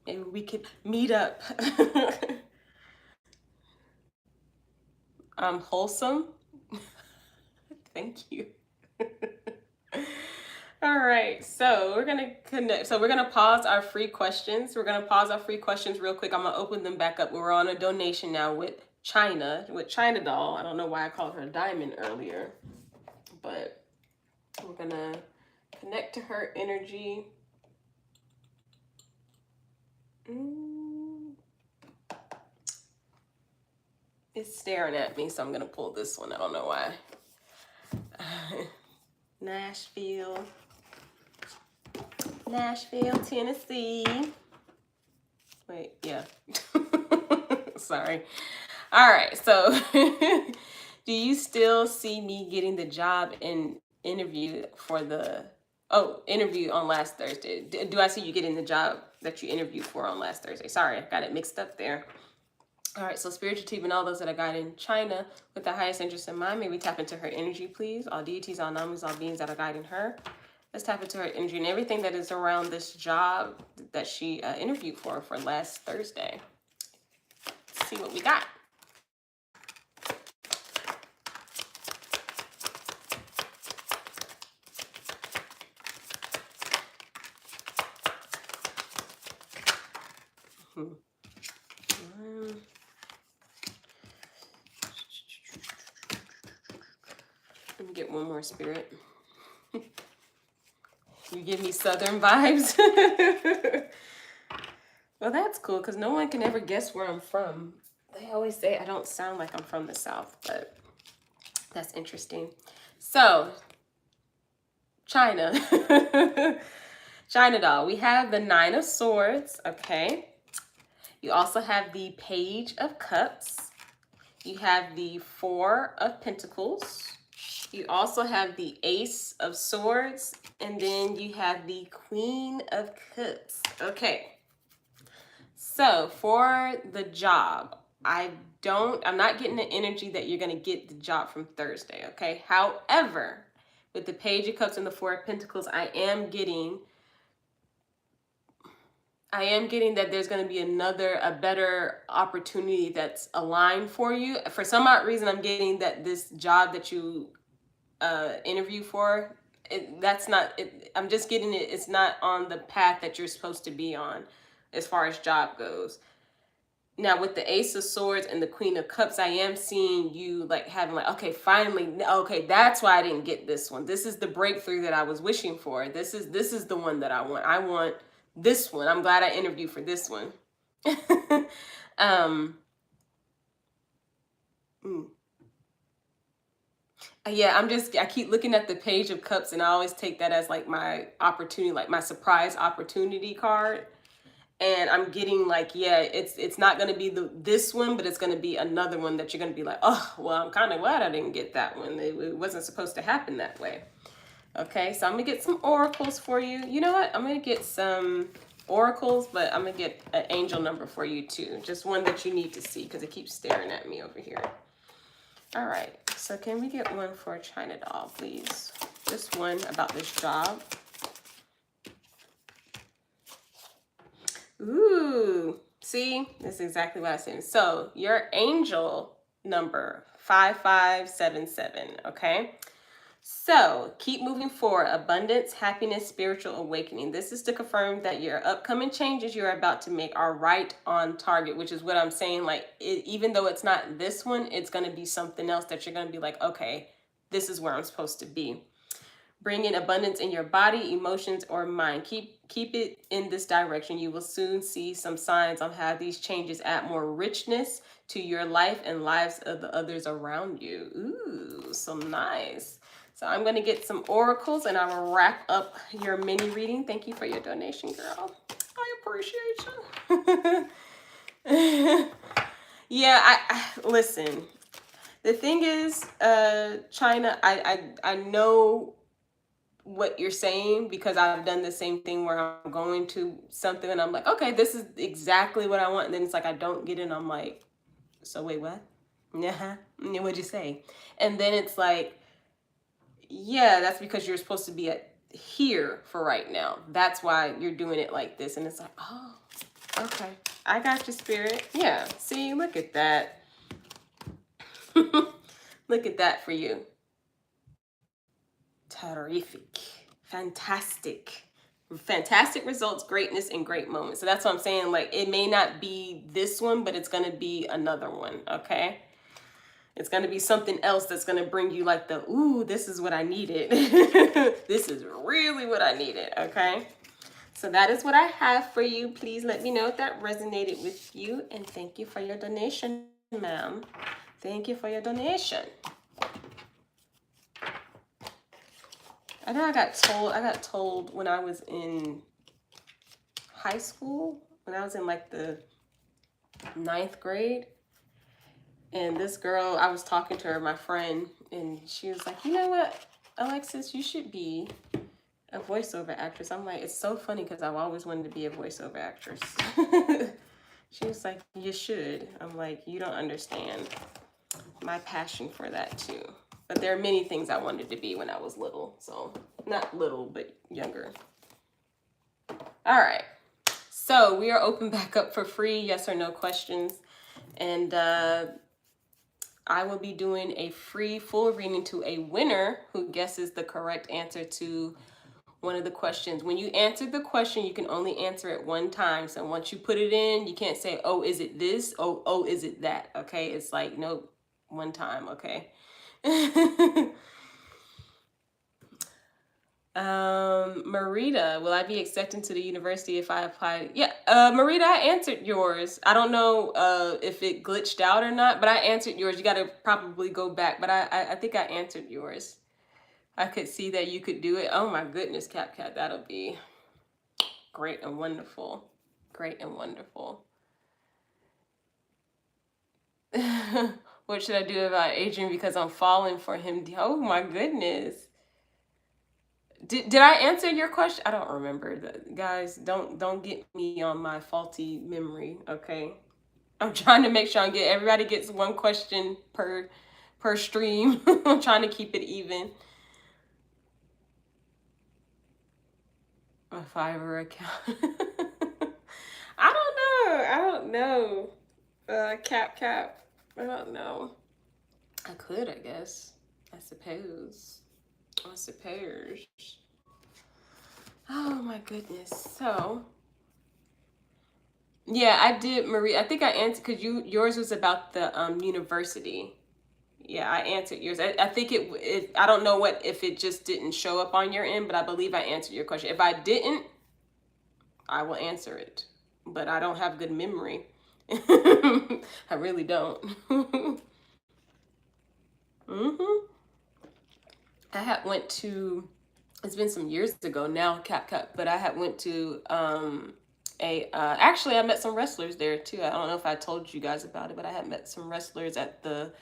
S1: Maybe we could meet up. Wholesome. Thank you. All right, so we're gonna connect. So we're gonna pause our free questions. We're gonna pause our free questions real quick. I'm gonna open them back up. We're on a donation now with China Doll. I don't know why I called her Diamond earlier, but we're gonna connect to her energy. It's staring at me, so I'm gonna pull this one. I don't know why. Nashville, Tennessee. Wait, yeah. Sorry. All right, so do you still see me getting the job in interview interview on last Thursday? Do I see you getting the job that you interviewed for on last Thursday? Sorry, I got it mixed up there. All right, so spiritual team and all those that are guided in China with the highest interest in mind, may we tap into her energy, please. All deities, all namis, all beings that are guiding her. Let's tap into her energy and everything that is around this job that she interviewed for last Thursday. Let's see what we got. Let me get one more, Spirit. You give me Southern vibes. Well, that's cool because no one can ever guess where I'm from. They always say I don't sound like I'm from the South, but that's interesting. So, China. China doll. We have the 9 of Swords, okay? You also have the Page of Cups. You have the 4 of Pentacles. You also have the Ace of Swords, and then you have the Queen of Cups. Okay. So for the job, I'm not getting the energy that you're going to get the job from Thursday, okay? However, with the Page of Cups and the 4 of Pentacles, I am getting that there's going to be a better opportunity that's aligned for you. For some odd reason, I'm getting that this job that you interview for, I'm just getting it. It's not on the path that you're supposed to be on as far as job goes. Now with the Ace of Swords and the Queen of Cups, I am seeing you like having like, okay, finally, okay, that's why I didn't get this one. This is the breakthrough that I was wishing for. This is the one that I want. I want this one. I'm glad I interviewed for this one. Yeah, I keep looking at the Page of Cups and I always take that as like my opportunity, like my surprise opportunity card. And I'm getting like, yeah, it's not going to be this one, but it's going to be another one that you're going to be like, oh, well, I'm kind of glad I didn't get that one. It wasn't supposed to happen that way. Okay, so I'm going to get some oracles for you. You know what? I'm going to get some oracles, but I'm going to get an angel number for you too. Just one that you need to see because it keeps staring at me over here. All right, so can we get one for China doll, please? Just one about this job. Ooh, see, this is exactly what I said. So your angel number 5577. Okay. So keep moving forward. Abundance, happiness, spiritual awakening. This is to confirm that your upcoming changes you're about to make are right on target, which is what I'm saying. Like, even though it's not this one, it's going to be something else that you're going to be like, okay, this is where I'm supposed to be. Bring in abundance in your body, emotions, or mind. Keep it in this direction. You will soon see some signs on how these changes add more richness to your life and lives of the others around you. Ooh, so nice. So I'm going to get some oracles and I will wrap up your mini reading. Thank you for your donation, girl. I appreciate you. Yeah, I listen. The thing is, China, I know what you're saying because I've done the same thing where I'm going to something and I'm like, okay, this is exactly what I want. And then it's like, I don't get it. And I'm like, so wait, what? Yeah. What'd you say? And then it's like, yeah, that's because you're supposed to be at here for right now. That's why you're doing it like this. And it's like, oh, okay. I got your spirit. Yeah. See, look at that. Look at that for you. Terrific. Fantastic. Fantastic results, greatness, and great moments. So that's what I'm saying. Like, it may not be this one, but it's going to be another one. Okay. It's going to be something else that's going to bring you like the, ooh, this is what I needed. This is really what I needed. Okay. So that is what I have for you. Please let me know if that resonated with you. And thank you for your donation, ma'am. Thank you for your donation. I know I got told when I was in high school, when I was in like the 9th grade, and this girl, I was talking to her, my friend, and she was like, you know what, Alexis, you should be a voiceover actress. I'm like, it's so funny because I've always wanted to be a voiceover actress. She was like, you should. I'm like, you don't understand my passion for that too. But there are many things I wanted to be when I was little. So not little, but younger. All right. So we are open back up for free yes or no questions. And I will be doing a free full reading to a winner who guesses the correct answer to one of the questions. When you answer the question, you can only answer it one time. So once you put it in, you can't say, oh, is it this? Oh, is it that? Okay. It's like, nope, one time. Okay. Marita, will I be accepted to the university if I apply? Yeah, Marita, I answered yours. I don't know if it glitched out or not, but I answered yours. You got to probably go back, but I think I answered yours. I could see that you could do it. Oh my goodness, Cat, that'll be great and wonderful. Great and wonderful. What should I do about Adrian because I'm falling for him? Oh my goodness. Did I answer your question? I don't remember. Guys, don't get me on my faulty memory, okay? I'm trying to make sure everybody gets one question per stream. I'm trying to keep it even. A Fiverr account. I don't know. Cap. I don't know. I could, I guess. I suppose. Oh my goodness. So, yeah, I did, Marie. I think I answered because yours was about the university. Yeah, I answered yours. I think it. I don't know if it just didn't show up on your end, but I believe I answered your question. If I didn't, I will answer it. But I don't have good memory. I really don't. I had went to, it's been some years ago now, Cap, but I had went to actually I met some wrestlers there too. I don't know if I told you guys about it, but I had met some wrestlers at the,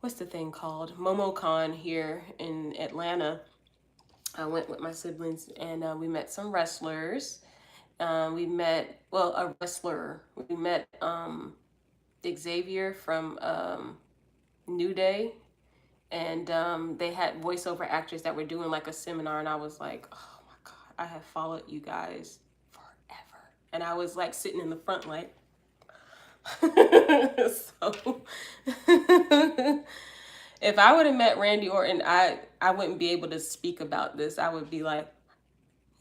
S1: what's the thing called? MomoCon here in Atlanta. I went with my siblings and we met some wrestlers. We met, well, a wrestler. We met Xavier from New Day. And they had voiceover actors that were doing like a seminar, and I was like, oh my God, I have followed you guys forever. and I was like sitting in the front like, so if I would have met Randy Orton, I wouldn't be able to speak about this. I would be like,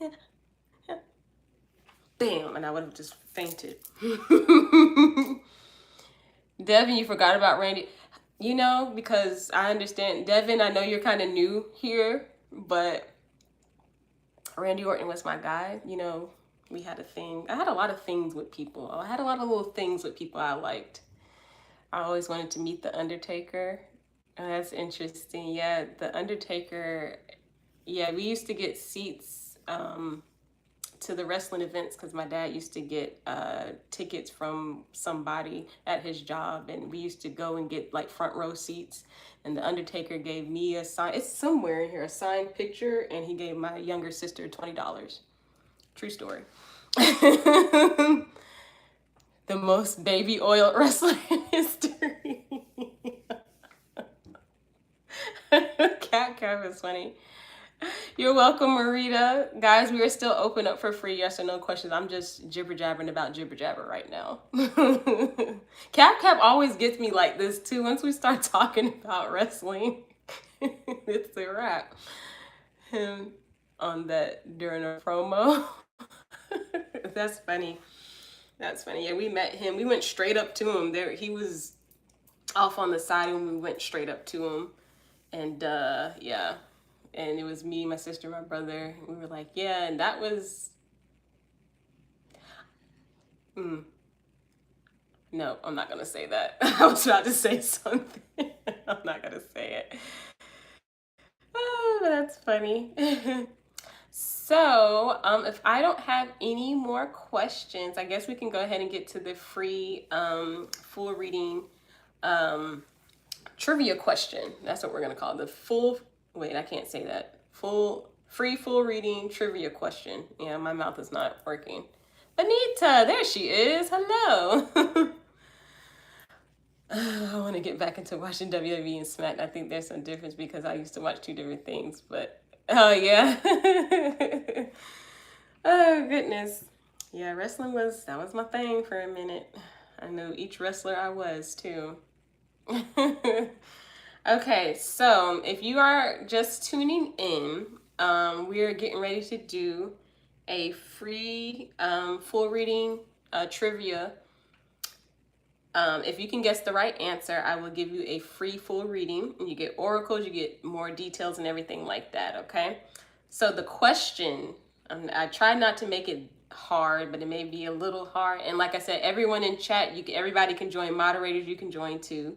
S1: yeah, yeah, bam, and I would have just fainted. Devin, you forgot about Randy. You know, because I understand, Devin, I know you're kind of new here, but Randy Orton was my guy. You know, we had a thing. I had a lot of things with people. I had a lot of little things with people I liked. I always wanted to meet The Undertaker. Oh, that's interesting. Yeah, The Undertaker. Yeah, we used to get seats to the wrestling events because my dad used to get tickets from somebody at his job, and we used to go and get like front row seats. And The Undertaker gave me a sign. It's somewhere in here, a signed picture, and he gave my younger sister $20. True story. The most baby oil wrestler in history. Cap is funny. You're welcome, Marita. Guys, we are still open up for free yes or no questions. I'm just jibber jabbering about jibber jabber right now. Cap always gets me like this too. Once we start talking about wrestling, it's a wrap. Him on that during a promo. That's funny. That's funny. Yeah, we met him. We went straight up to him. There, he was off on the side, and we went straight up to him. And yeah. And it was me, my sister, my brother. We were like, yeah, and that was... No, I'm not going to say that. I was about to say something. I'm not going to say it. Oh, that's funny. So, if I don't have any more questions, I guess we can go ahead and get to the free full reading trivia question. That's what we're going to call the full... Wait, I can't say that. Full reading trivia question. Yeah, my mouth is not working. Anita, there she is. Hello. I want to get back into watching WWE and Smack. I think there's some difference because I used to watch two different things, but oh yeah. Oh goodness. Yeah, wrestling was my thing for a minute. I knew each wrestler I was too. Okay, so if you are just tuning in, we are getting ready to do a free full reading trivia. If you can guess the right answer, I will give you a free full reading. You get oracles, you get more details and everything like that, okay? So the question, I try not to make it hard, but it may be a little hard. And like I said, everyone in chat, everybody can join. Moderators, you can join too.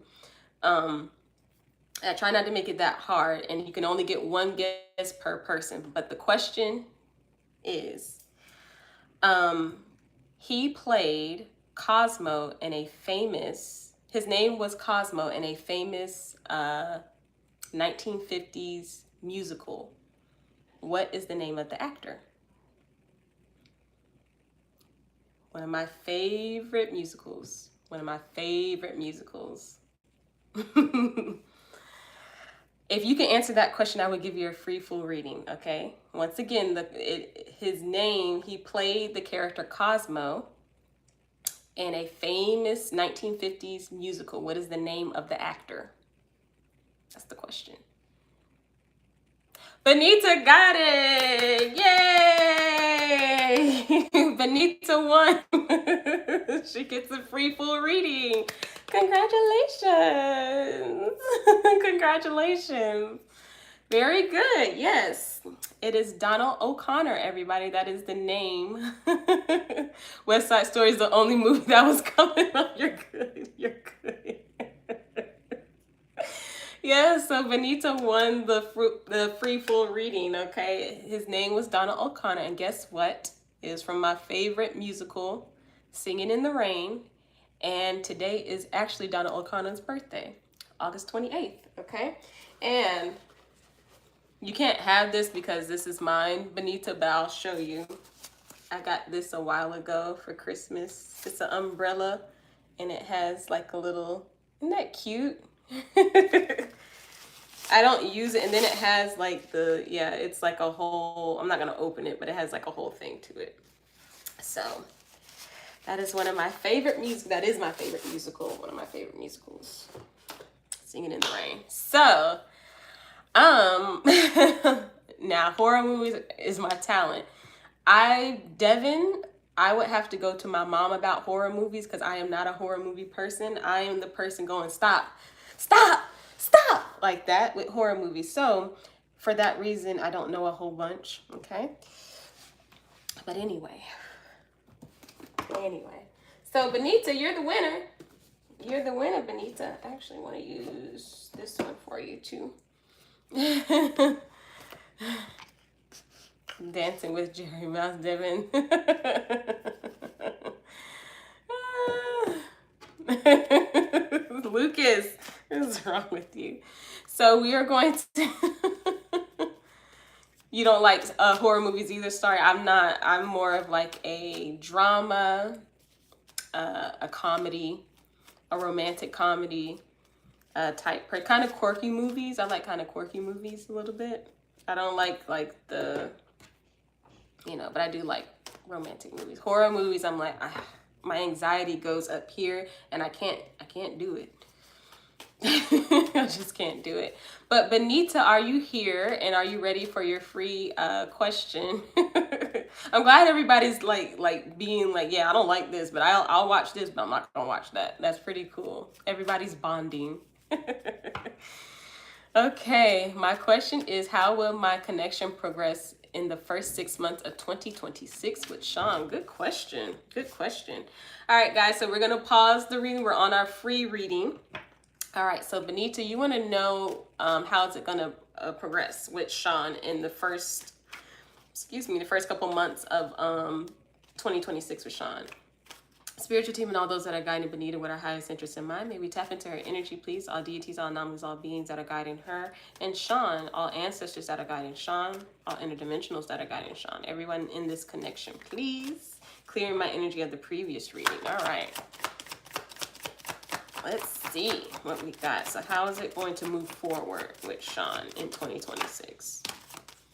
S1: I try not to make it that hard, and you can only get one guess per person. But the question is, he played Cosmo in a famous, his name was Cosmo in a famous 1950s musical. What is the name of the actor? One of my favorite musicals. One of my favorite musicals. If you can answer that question, I would give you a free full reading, okay? Once again, his name, he played the character Cosmo in a famous 1950s musical. What is the name of the actor? That's the question. Benita got it! Yay! Benita won. She gets a free full reading. Congratulations. Congratulations. Very good. Yes. It is Donald O'Connor, everybody. That is the name. West Side Story is the only movie that was coming up. You're good. You're good. Yeah, so Benita won the free full reading, okay? His name was Donald O'Connor, and guess what? It is from my favorite musical, Singing in the Rain, and today is actually Donald O'Connor's birthday, August 28th, okay? And you can't have this because this is mine, Benita, but I'll show you. I got this a while ago for Christmas. It's an umbrella, and it has like a little, isn't that cute? I don't use it, and then it has like it's like a whole, I'm not gonna open it, but it has like a whole thing to it. So That is one of my favorite music. That is my favorite musical. One of my favorite musicals. Singing in the Rain. So, now horror movies is my talent. Devin, I would have to go to my mom about horror movies because I am not a horror movie person. I am the person going, stop, stop, stop, like that with horror movies. So for that reason, I don't know a whole bunch, okay? But anyway. So Benita, you're the winner. You're the winner, Benita. I actually want to use this one for you too. Dancing with Jerry Mouse Devin. Lucas, what is wrong with you? So we are going to you don't like horror movies either. Sorry, I'm not. I'm more of like a drama, a comedy, a romantic comedy type, kind of quirky movies. I like kind of quirky movies a little bit. I don't like the, but I do like romantic movies. Horror movies, I'm like, my anxiety goes up here and I can't do it. I just can't do it. But Benita, are you here and are you ready for your free question? I'm glad everybody's like being like, yeah, I don't like this, but I'll watch this, but I'm not gonna watch that. That's pretty cool. Everybody's bonding. Okay, my question is, how will my connection progress in the first 6 months of 2026 with Sean? Good question. Good question. All right, guys, so we're going to pause the reading. We're on our free reading. All right, so Benita, you want to know how is it going to progress with Sean in the first couple months of 2026 with Sean. Spiritual team and all those that are guiding Benita with our highest interest in mind. May we tap into her energy, please. All deities, all anomalies, all beings that are guiding her. And Sean, all ancestors that are guiding Sean. All interdimensionals that are guiding Sean. Everyone in this connection, please. Clearing my energy of the previous reading. All right. Let's see what we got. So how is it going to move forward with Sean in 2026?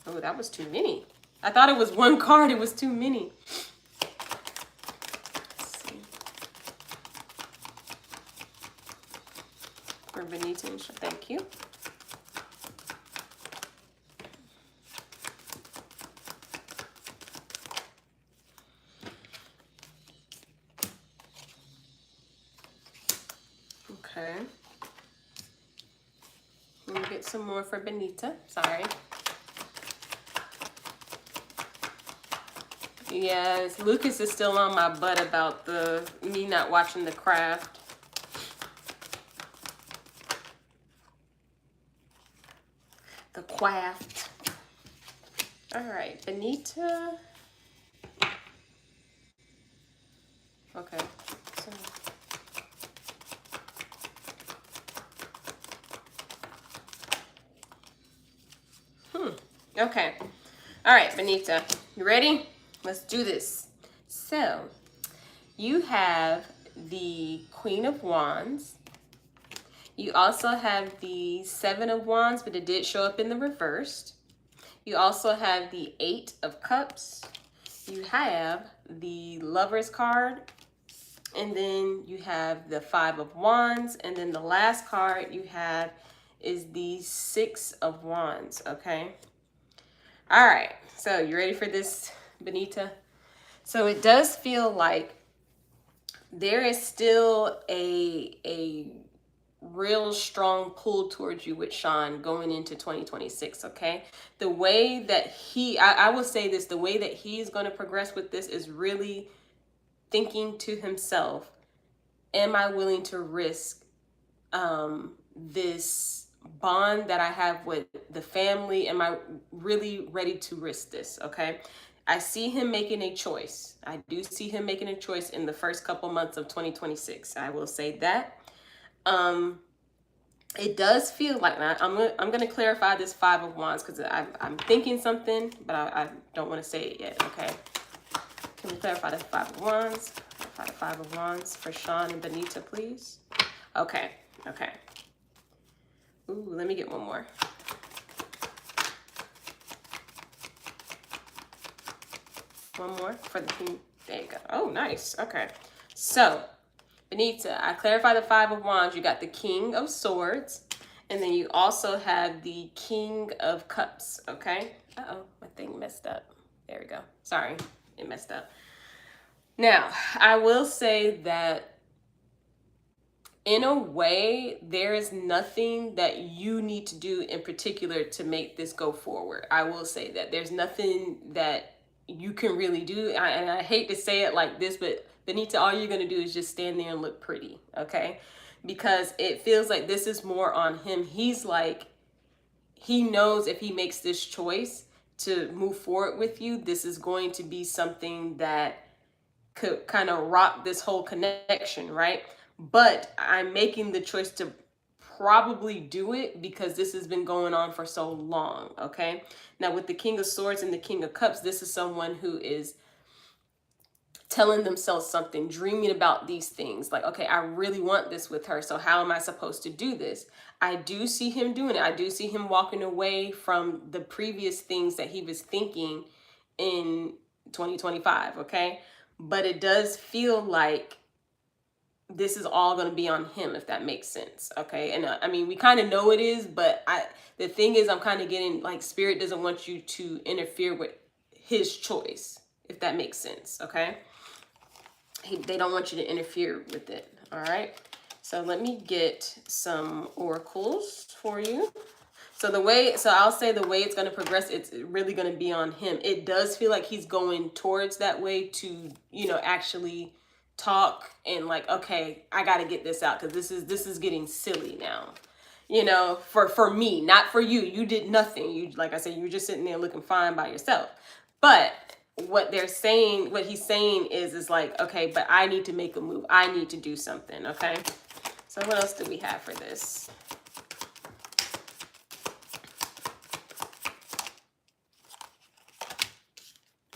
S1: Oh, that was too many. I thought it was one card. It was too many. For Benita, thank you. Okay. Let me get some more for Benita. Sorry. Yes, Lucas is still on my butt about me not watching The Craft. The Craft. All right, Benita. Okay. Okay. All right, Benita. You ready? Let's do this. So, you have the Queen of Wands. You also have the Seven of Wands, but it did show up in the reverse. You also have the Eight of Cups. You have the Lover's card. And then you have the Five of Wands. And then the last card you have is the Six of Wands, okay? All right, so you ready for this, Benita? So it does feel like there is still a real strong pull towards you with Sean going into 2026, okay? The way that I will say this, the way that he's going to progress with this is really thinking to himself, am I willing to risk this bond that I have with the family? Am I really ready to risk this? Okay. I see him making a choice. I do see him making a choice in the first couple months of 2026. I will say that. It does feel like that. I'm gonna clarify this Five of Wands because I'm thinking something, but I don't want to say it yet. Okay. Can we clarify the Five of Wands? Clarify the Five of Wands for Sean and Benita, please. Okay. Okay. Ooh, let me get one more. One more for the Queen. There you go. Oh, nice. Okay. So, Benita, I clarify the Five of Wands. You got the King of Swords, and then you also have the King of Cups. Okay. Uh-oh, my thing messed up. There we go. Sorry, it messed up. Now, I will say that in a way, there is nothing that you need to do in particular to make this go forward. I will say that there's nothing that you can really do. And I hate to say it like this, but Benita, all you're going to do is just stand there and look pretty, okay? Because it feels like this is more on him. He's like, he knows if he makes this choice to move forward with you, this is going to be something that could kind of rock this whole connection, right? But I'm making the choice to probably do it because this has been going on for so long, okay? Now with the King of Swords and the King of Cups, this is someone who is telling themselves something, dreaming about these things. Like, okay, I really want this with her, so how am I supposed to do this? I do see him doing it. I do see him walking away from the previous things that he was thinking in 2025, okay? But it does feel like this is all going to be on him, if that makes sense, okay? And I mean, we kind of know it is, but the thing is, I'm kind of getting like Spirit doesn't want you to interfere with his choice, if that makes sense, okay? They don't want you to interfere with it, all right? So let me get some oracles for you. So I'll say the way it's going to progress, it's really going to be on him. It does feel like he's going towards that way to, actually talk and like, okay, I got to get this out because this is getting silly now. For me, not for you. You did nothing. You, like I said, you were just sitting there looking fine by yourself. But what he's saying is like, okay, but I need to make a move. I need to do something, okay? So what else do we have for this?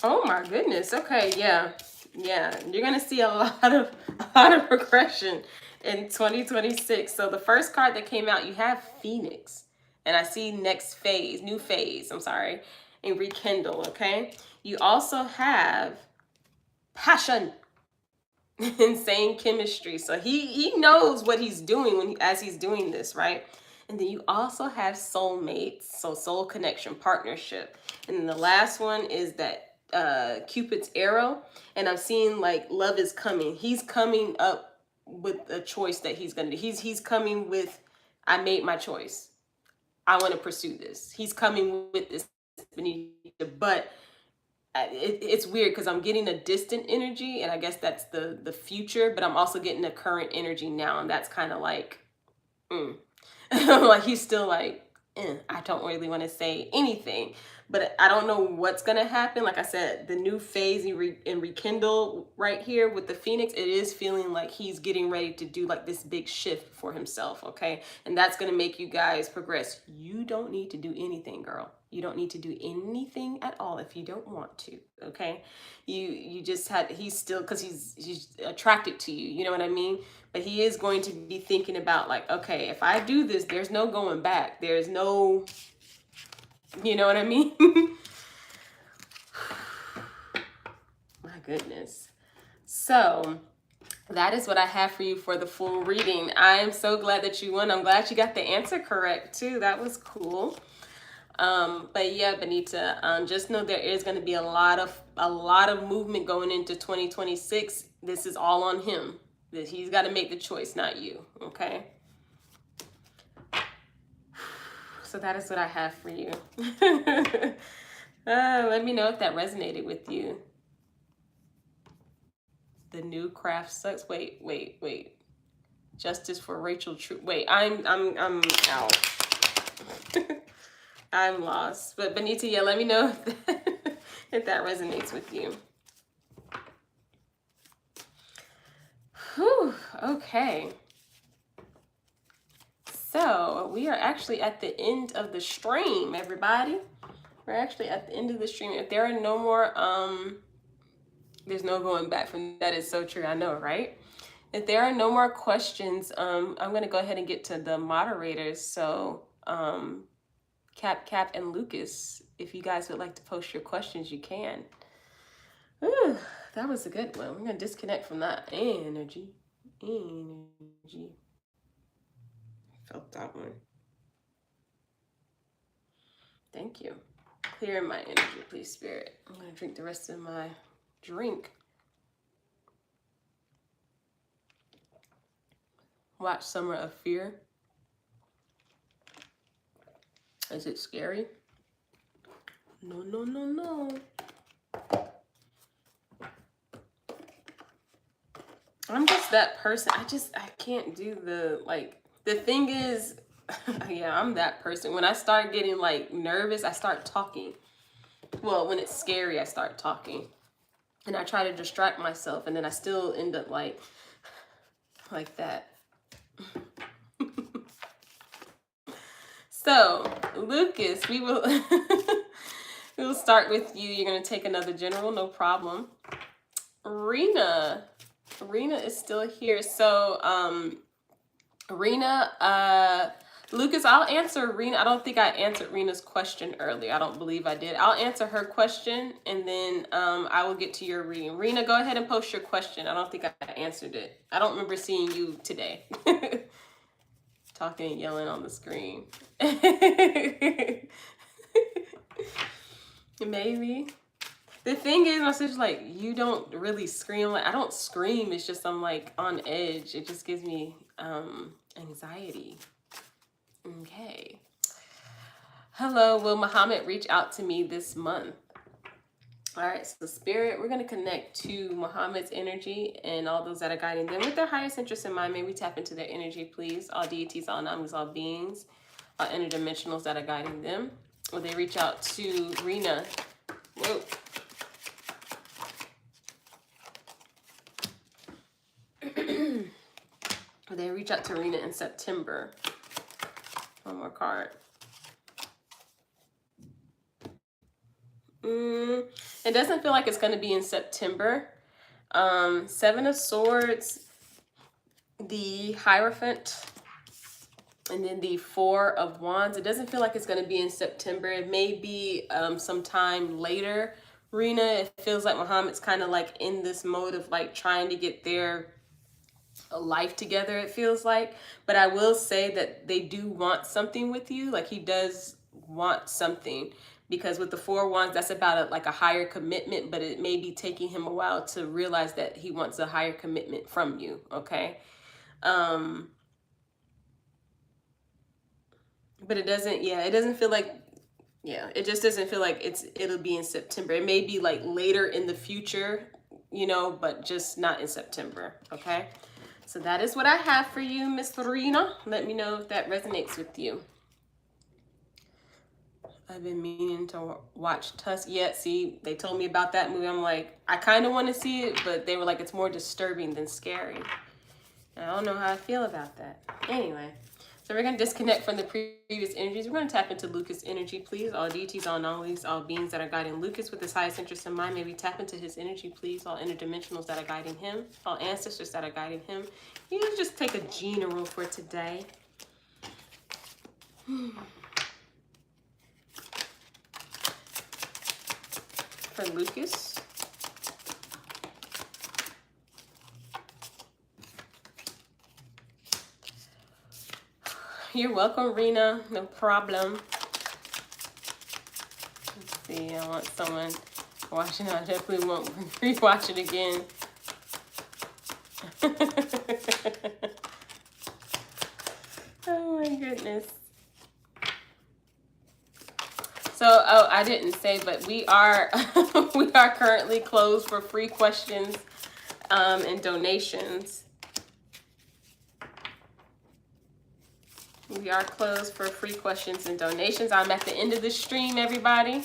S1: Oh my goodness. Okay, yeah. Yeah, you're going to see a lot of progression in 2026. So the first card that came out, you have Phoenix. And I see new phase, I'm sorry, and rekindle, okay? You also have passion, insane chemistry. So he knows what he's doing as he's doing this, right? And then you also have soulmates, so soul connection, partnership. And then the last one is that Cupid's arrow, and I'm seeing like love is coming. He's coming up with a choice that he's gonna do. He's coming with, I made my choice. I want to pursue this. He's coming with this, but it's weird because I'm getting a distant energy, and I guess that's the future. But I'm also getting a current energy now, and that's kind of like, like he's still like, I don't really want to say anything, but I don't know what's gonna happen. Like I said, the new phase and rekindle right here with the Phoenix, it is feeling like he's getting ready to do like this big shift for himself, okay? And that's gonna make you guys progress. You don't need to do anything, girl. You don't need to do anything at all if you don't want to, okay? You just he's still, because he's attracted to you, you know what I mean? But he is going to be thinking about like, okay, if I do this, there's no going back. There's no, you know what I mean? My goodness. So that is what I have for you for the full reading. I am so glad that you won. I'm glad you got the answer correct too. That was cool. But yeah, Benita, just know there is going to be a lot of movement going into 2026. This is all on him. That he's got to make the choice, not you. Okay. So that is what I have for you. Let me know if that resonated with you. The new craft sucks. Wait. Justice for Rachel True. Wait, I'm out. I'm lost. But Benita, yeah, let me know if that resonates with you. Whew, okay. So we are actually at the end of the stream, everybody. We're actually at the end of the stream. If there are no more, there's no going back from that. Is so true. I know, right? If there are no more questions, I'm going to go ahead and get to the moderators. So Cap, and Lucas, if you guys would like to post your questions, you can. Whew, that was a good one. We're going to disconnect from that energy. Energy. Felt that one. Thank you. Clear my energy, please, Spirit. I'm going to drink the rest of my drink. Watch Summer of Fear. Is it scary? No, no, no, no. I'm just that person. I can't do the thing is, yeah, I'm that person. When I start getting like nervous, I start talking. Well, when it's scary, I start talking. And I try to distract myself, and then I still end up like that. So, Lucas, we will we will start with you. You're going to take another general, no problem. Rena is still here. So, Rena, Lucas, I'll answer Rena. I don't think I answered Rena's question earlier. I don't believe I did. I'll answer her question, and then I will get to your reading. Rena, go ahead and post your question. I don't think I answered it. I don't remember seeing you today. Talking and yelling on the screen. Maybe. The thing is, my sister's like, you don't really scream. Like, I don't scream. It's just I'm like on edge. It just gives me anxiety. Okay. Hello, will Muhammad reach out to me this month? All right, so Spirit, we're going to connect to Muhammad's energy and all those that are guiding them with their highest interest in mind. May we tap into their energy, please. All deities, all namas, all beings, all interdimensionals that are guiding them. Will they reach out to Rena? Whoa. Will they reach out to Rena in September? One more card. It doesn't feel like it's going to be in September. Seven of Swords, the Hierophant, and then the Four of Wands. It doesn't feel like it's going to be in September. It may be sometime later. Rena, it feels like Muhammad's kind of like in this mode of like trying to get their life together, it feels like. But I will say that they do want something with you. Like, he does want something, because with the Four of Wands, that's about like a higher commitment, but it may be taking him a while to realize that he wants a higher commitment from you. Okay. But it doesn't, it doesn't feel like, it just doesn't feel like it'll be in September. It may be like later in the future, but just not in September. Okay. So that is what I have for you, Miss Rena. Let me know if that resonates with you. I've been meaning to watch Tusk. Yeah, see, they told me about that movie. I'm like, I kind of want to see it, but they were like, it's more disturbing than scary. I don't know how I feel about that. Anyway, so we're going to disconnect from the previous energies. We're going to tap into Lucas' energy, please. All deities, all anomalies, all beings that are guiding Lucas with his highest interest in mind. May we tap into his energy, please. All interdimensionals that are guiding him. All ancestors that are guiding him. You just take a general for today. For Lucas. You're welcome, Rena. No problem. Let's see. I want someone watching. I definitely won't rewatch it again. Oh my goodness. So, I didn't say, but we are we are currently closed for free questions and donations. We are closed for free questions and donations. I'm at the end of the stream, everybody.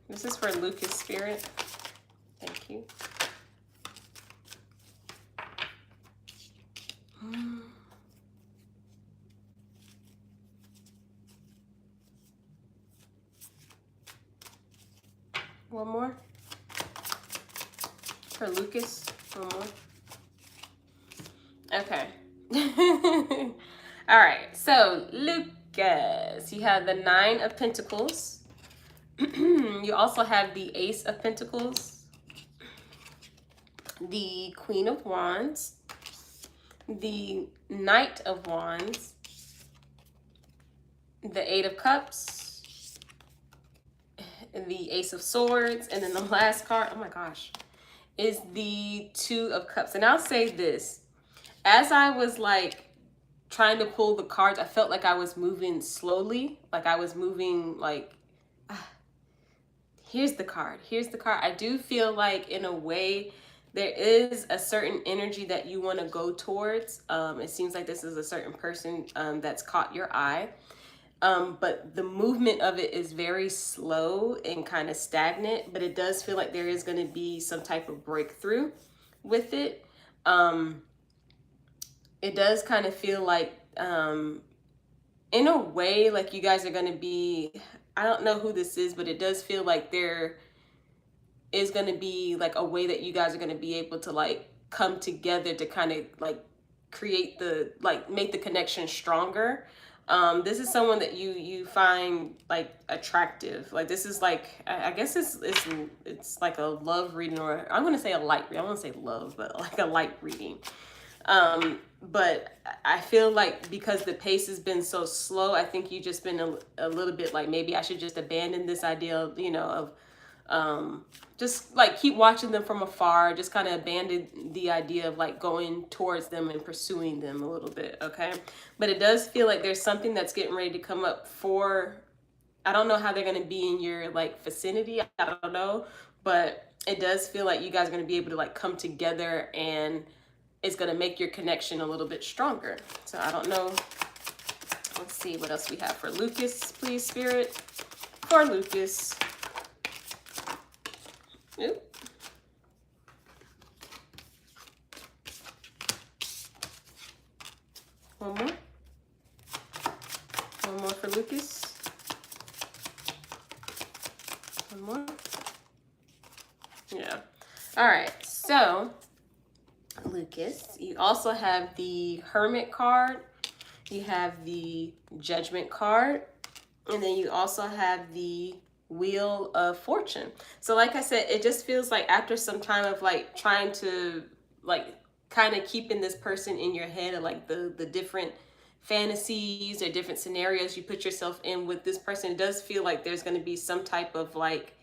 S1: This is for Lucas Spirit. Thank you. One more. For Lucas. One more. Okay. All right. So, Lucas, you have the Nine of Pentacles. You also have the Ace of Pentacles, the Queen of Wands, the Knight of Wands, the Eight of Cups, the Ace of Swords, and then the last card, oh my gosh, is the Two of Cups. And I'll say this, as I was like trying to pull the cards, I felt like I was moving slowly, like I was moving like, here's the card, here's the card. I do feel like in a way there is a certain energy that you want to go towards. It seems like this is a certain person that's caught your eye. But the movement of it is very slow and kind of stagnant, but it does feel like there is going to be some type of breakthrough with it. It does kind of feel like, in a way, like you guys are going to be, I don't know who this is, but it does feel like there is going to be like a way that you guys are going to be able to like come together to kind of like create the, like make the connection stronger. This is someone that you find like attractive. Like this is like, I guess it's like a love reading, or I'm gonna say a light reading. I want to say love, but like a light reading. But I feel like because the pace has been so slow, I think you've just been a little bit like, maybe I should just abandon this idea of, you know, of just like keep watching them from afar, just kind of abandon the idea of like going towards them and pursuing them a little bit, okay? But it does feel like there's something that's getting ready to come up for, I don't know how they're going to be in your like vicinity, I don't know, but it does feel like you guys are going to be able to like come together, and it's going to make your connection a little bit stronger. So I don't know. Let's see what else we have for Lucas, please, Spirit. For Lucas. Oop. One more. One more for Lucas. One more. Yeah. All right. So, Lucas, you also have the Hermit card. You have the Judgment card. And then you also have the Wheel of Fortune. So like I said, it just feels like after some time of like trying to like kind of keeping this person in your head, of like the different fantasies or different scenarios you put yourself in with this person, it does feel like there's going to be some type of like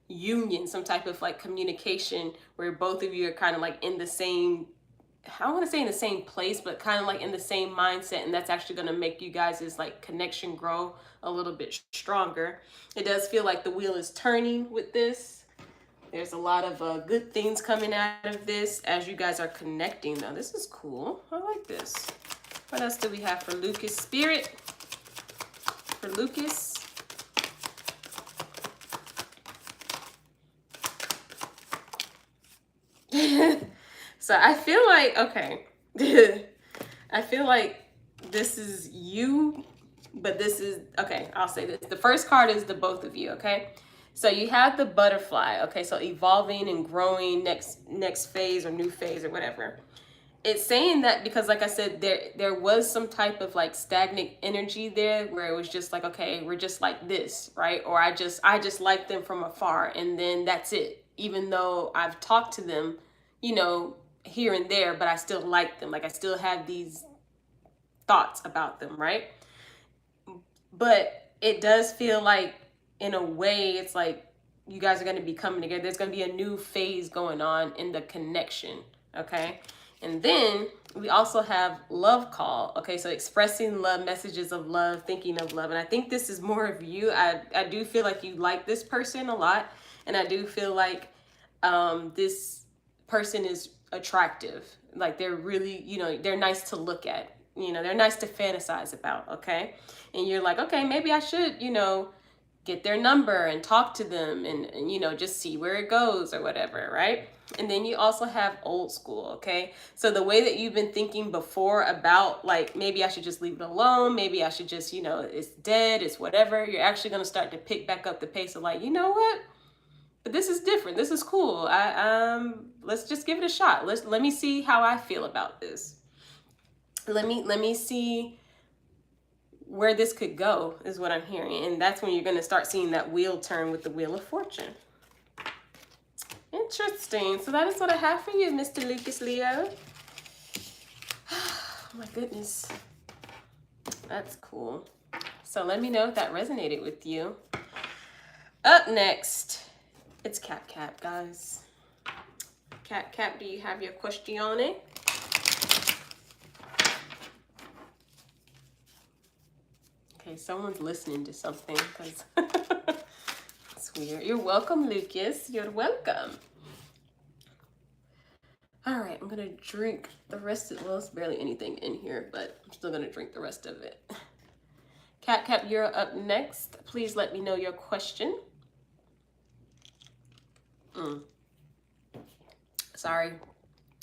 S1: union, some type of like communication where both of you are kind of like in the same, I don't want to say in the same place, but kind of like in the same mindset, and that's actually going to make you guys' like connection grow a little bit stronger. It does feel like the wheel is turning with this. There's a lot of good things coming out of this as you guys are connecting though. This is cool. I like this. What else do we have for Lucas, Spirit? For Lucas. So I feel like, okay, I feel like this is you, but this is, okay, I'll say this. The first card is the both of you, okay? So you have the butterfly, okay? So evolving and growing, next phase or new phase or whatever. It's saying that because, like I said, there was some type of like stagnant energy there where it was just like, okay, we're just like this, right? Or I just like them from afar, and then that's it. Even though I've talked to them, you know, here and there, but I still like them. Like I still have these thoughts about them, right? But it does feel like in a way it's like you guys are going to be coming together. There's going to be a new phase going on in the connection, okay? And then we also have love call, okay? So expressing love, messages of love, thinking of love. And I think this is more of you. I do feel like you like this person a lot. And I do feel like this person is attractive. Like they're really, you know, they're nice to look at. You know, they're nice to fantasize about, okay? And you're like, okay, maybe I should, you know, get their number and talk to them and, you know, just see where it goes or whatever, right? And then you also have old school, okay? So the way that you've been thinking before about like, maybe I should just leave it alone. Maybe I should just, you know, it's dead, it's whatever. You're actually going to start to pick back up the pace of like, you know what? But this is different. This is cool. Let's just give it a shot. Let me see how I feel about this. Let me see where this could go is what I'm hearing. And that's when you're going to start seeing that wheel turn with the Wheel of Fortune. Interesting. So that is what I have for you, Mr. Lucas Leo. Oh my goodness. That's cool. So let me know if that resonated with you. Up next, it's CashApp, guys. CashApp, do you have your question on it? Okay, someone's listening to something because it's weird. You're welcome, Lucas. You're welcome. All right, I'm gonna drink the rest of, well, there's barely anything in here, but I'm still gonna drink the rest of it. CashApp, you're up next. Please let me know your question. Sorry.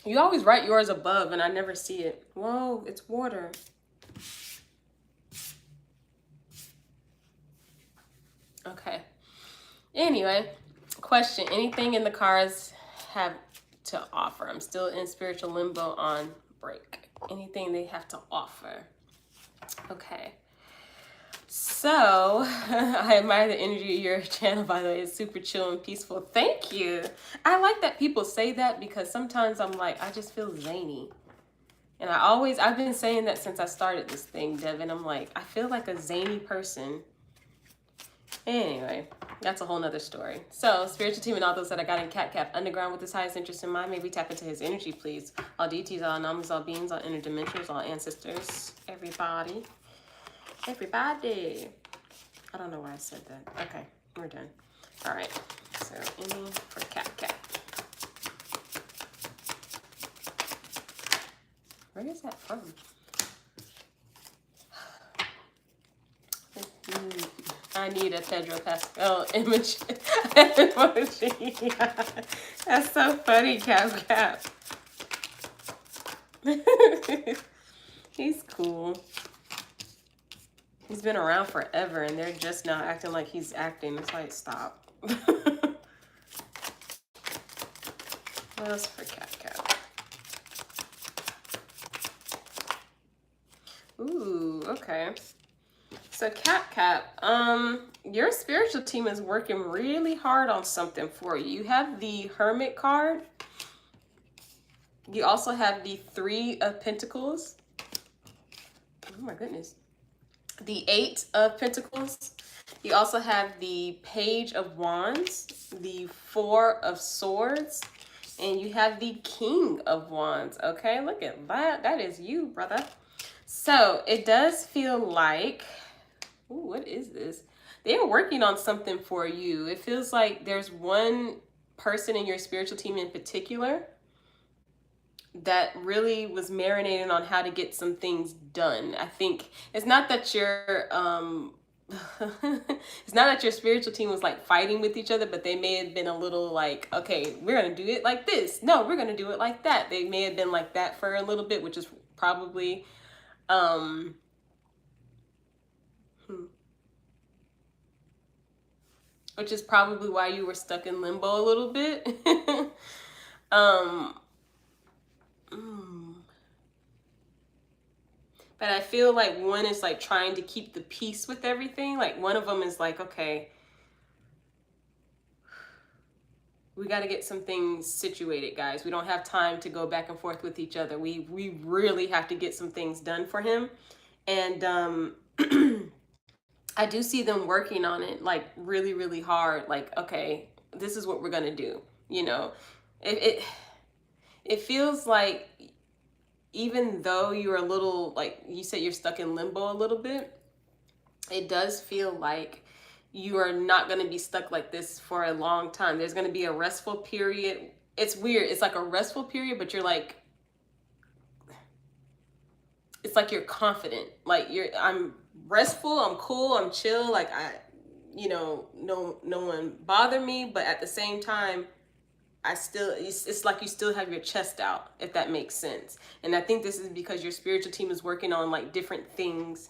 S1: You always write yours above and I never see it. Whoa, it's water. Okay. Anyway, question. Anything in the cards have to offer? I'm still in spiritual limbo on break. Anything they have to offer. Okay. So, I admire the energy of your channel, by the way. It's super chill and peaceful. Thank you. I like that people say that because sometimes I'm like, I just feel zany. And I've been saying that since I started this thing, Devin. I'm like, I feel like a zany person. Anyway, that's a whole nother story. So, spiritual team and all those that I got in CashApp Underground with his highest interest in mind, may we tap into his energy, please. All deities, all anomalies, all beings, all interdimensionals, all ancestors, everybody. Everybody. I don't know why I said that. Okay, we're done. All right, so any for CashApp. Where is that from? I need a Pedro Pascal image. Emoji. That's so funny, CashApp. He's cool. He's been around forever and they're just now acting like he's acting. That's why it stopped. What else for CashApp? Ooh, okay. So CashApp, your spiritual team is working really hard on something for you. You have the Hermit card. You also have the Three of Pentacles. Oh my goodness. The Eight of Pentacles. You also have the Page of Wands, the Four of Swords, and you have the King of Wands. Okay, look at that. That is you, brother. So it does feel like, ooh, what is this? They are working on something for you. It feels like there's one person in your spiritual team in particular that really was marinating on how to get some things done. I think it's not that you're it's not that your spiritual team was like fighting with each other, but they may have been a little like, okay, we're gonna do it like this. No, we're gonna do it like that. They may have been like that for a little bit, which is probably which is probably why you were stuck in limbo a little bit. But I feel like one is like trying to keep the peace with everything. Like one of them is like, okay, we got to get some things situated, guys. We don't have time to go back and forth with each other. We really have to get some things done for him. And I do see them working on it like really, really hard. Like, okay, this is what we're going to do. You know, it feels like, even though you're a little, like you said, you're stuck in limbo a little bit, it does feel like you are not going to be stuck like this for a long time. There's going to be a restful period. It's weird. It's like a restful period, but you're like, it's like you're confident. Like I'm restful, I'm cool, I'm chill. Like no one bother me. But at the same time, it's like you still have your chest out, if that makes sense. And I think this is because your spiritual team is working on like different things,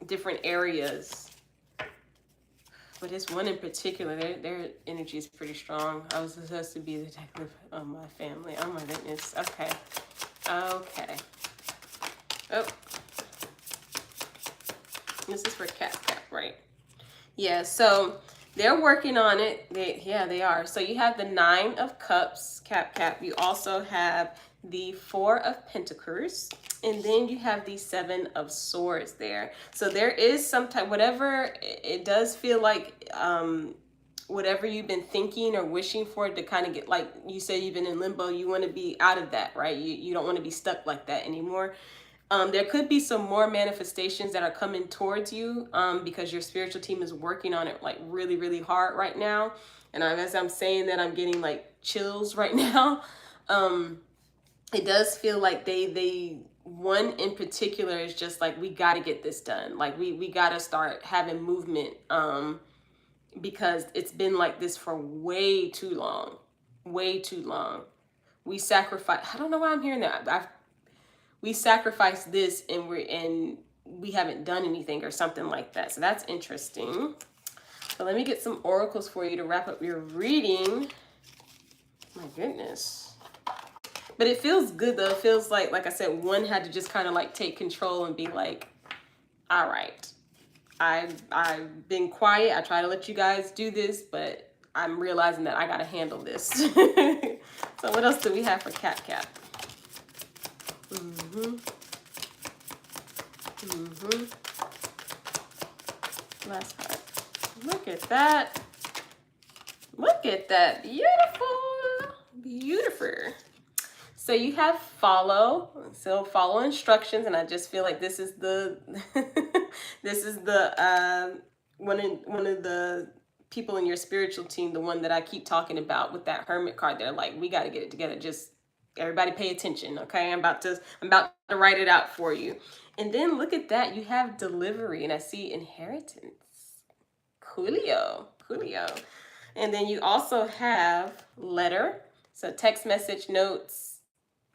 S1: different areas. But this one in particular, their energy is pretty strong. I was supposed to be the detective of my family. Oh my goodness. Okay. Oh. This is for CashApp, right? Yeah, so they're working on it. They are. So you have the 9 of Cups, CashApp. You also have the 4 of Pentacles, and then you have the 7 of Swords there. So there is some type, whatever it does feel like, whatever you've been thinking or wishing for to kind of get, like you say, you've been in limbo. You want to be out of that, right? You don't want to be stuck like that anymore. There could be some more manifestations that are coming towards you, because your spiritual team is working on it like really, really hard right now. And as I'm saying that, I'm getting like chills right now. It does feel like they one in particular is just like, we got to get this done. Like we got to start having movement, because it's been like this for way too long, way too long. We sacrifice. I don't know why I'm hearing that. We sacrificed this and we haven't done anything or something like that. So that's interesting. So let me get some oracles for you to wrap up your reading. My goodness. But it feels good though. It feels like I said, one had to just kind of like take control and be like, all right, I've been quiet. I try to let you guys do this, but I'm realizing that I got to handle this. So what else do we have for CashApp? Last card. Look at that. Look at that. Beautiful. Beautiful. So you have follow. So follow instructions, and I just feel like this is the this is the one of the people in your spiritual team, the one that I keep talking about with that Hermit card. They're like, we got to get it together. Just everybody pay attention, okay? I'm about to write it out for you. And then look at that. You have delivery, and I see inheritance. Coolio. And then you also have letter. So text message, notes,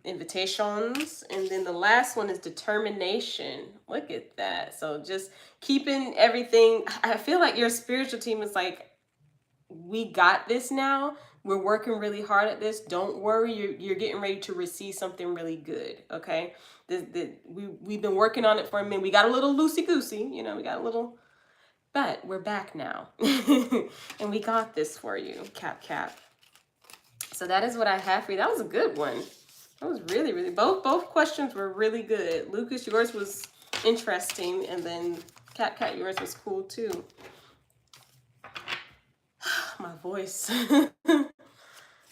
S1: invitations. And then the last one is determination. Look at that. So just keeping everything. I feel like your spiritual team is like, we got this now. We're working really hard at this. Don't worry. You're getting ready to receive something really good. Okay. We've been working on it for a minute. We got a little loosey-goosey, we got a little, but we're back now. And we got this for you, CashApp. So that is what I have for you. That was a good one. That was really, really, both questions were really good. Lucas, yours was interesting. And then CashApp, yours was cool too. My voice.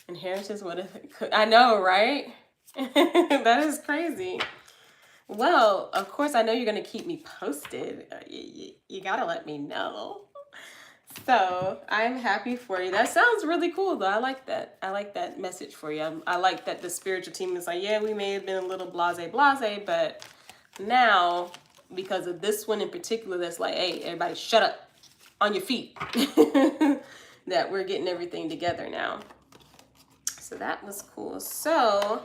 S1: Inheritance, what if it could? I know, right? That is crazy. Well, of course, I know you're going to keep me posted. You got to let me know. So I'm happy for you. That sounds really cool, though. I like that. I like that message for you. I like that the spiritual team is like, yeah, we may have been a little blase, but now, because of this one in particular, that's like, hey, everybody shut up on your feet. That we're getting everything together now. So that was cool. So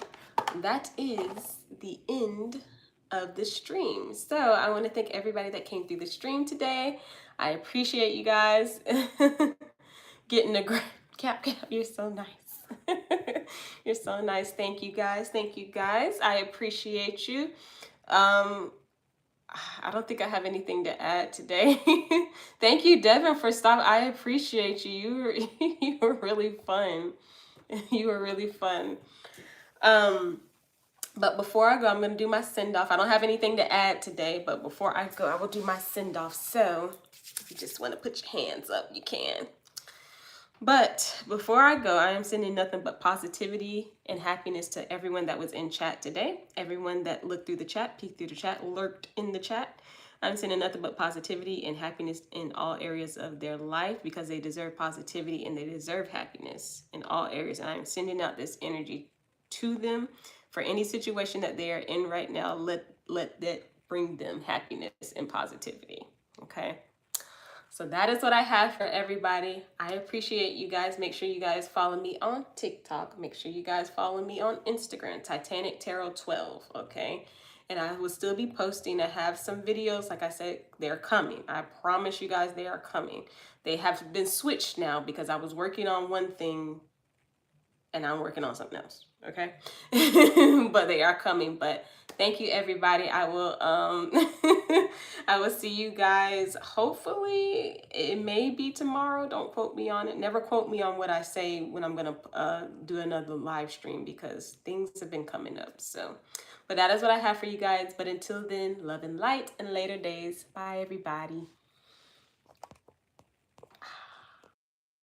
S1: that is the end of the stream. So I want to thank everybody that came through the stream today. I appreciate you guys. Getting a great cap. You're so nice. You're so nice. Thank you guys. I appreciate you. I don't think I have anything to add today. Thank you, Devin, for stopping. I appreciate you. You were really fun. You were really fun. But before I go, I'm going to do my send-off. I don't have anything to add today, but before I go, I will do my send-off. So if you just want to put your hands up, you can. But before I go, I am sending nothing but positivity and happiness to everyone that was in chat today. Everyone that looked through the chat, peeked through the chat, lurked in the chat. I'm sending nothing but positivity and happiness in all areas of their life, because they deserve positivity and they deserve happiness in all areas. And I'm sending out this energy to them for any situation that they are in right now. Let that bring them happiness and positivity. Okay. So that is what I have for everybody. I appreciate you guys. Make sure you guys follow me on TikTok. Make sure you guys follow me on Instagram, Titanic Tarot 12, okay? And I will still be posting. I have some videos. Like I said, they're coming. I promise you guys they are coming. They have been switched now because I was working on one thing and I'm working on something else, Okay. But they are coming. But thank you, everybody. I will I will see you guys. Hopefully it may be tomorrow. Don't quote me on it. Never quote me on what I say when I'm gonna do another live stream, because things have been coming up. So, but that is what I have for you guys. But until then, love and light, and later days. Bye, everybody.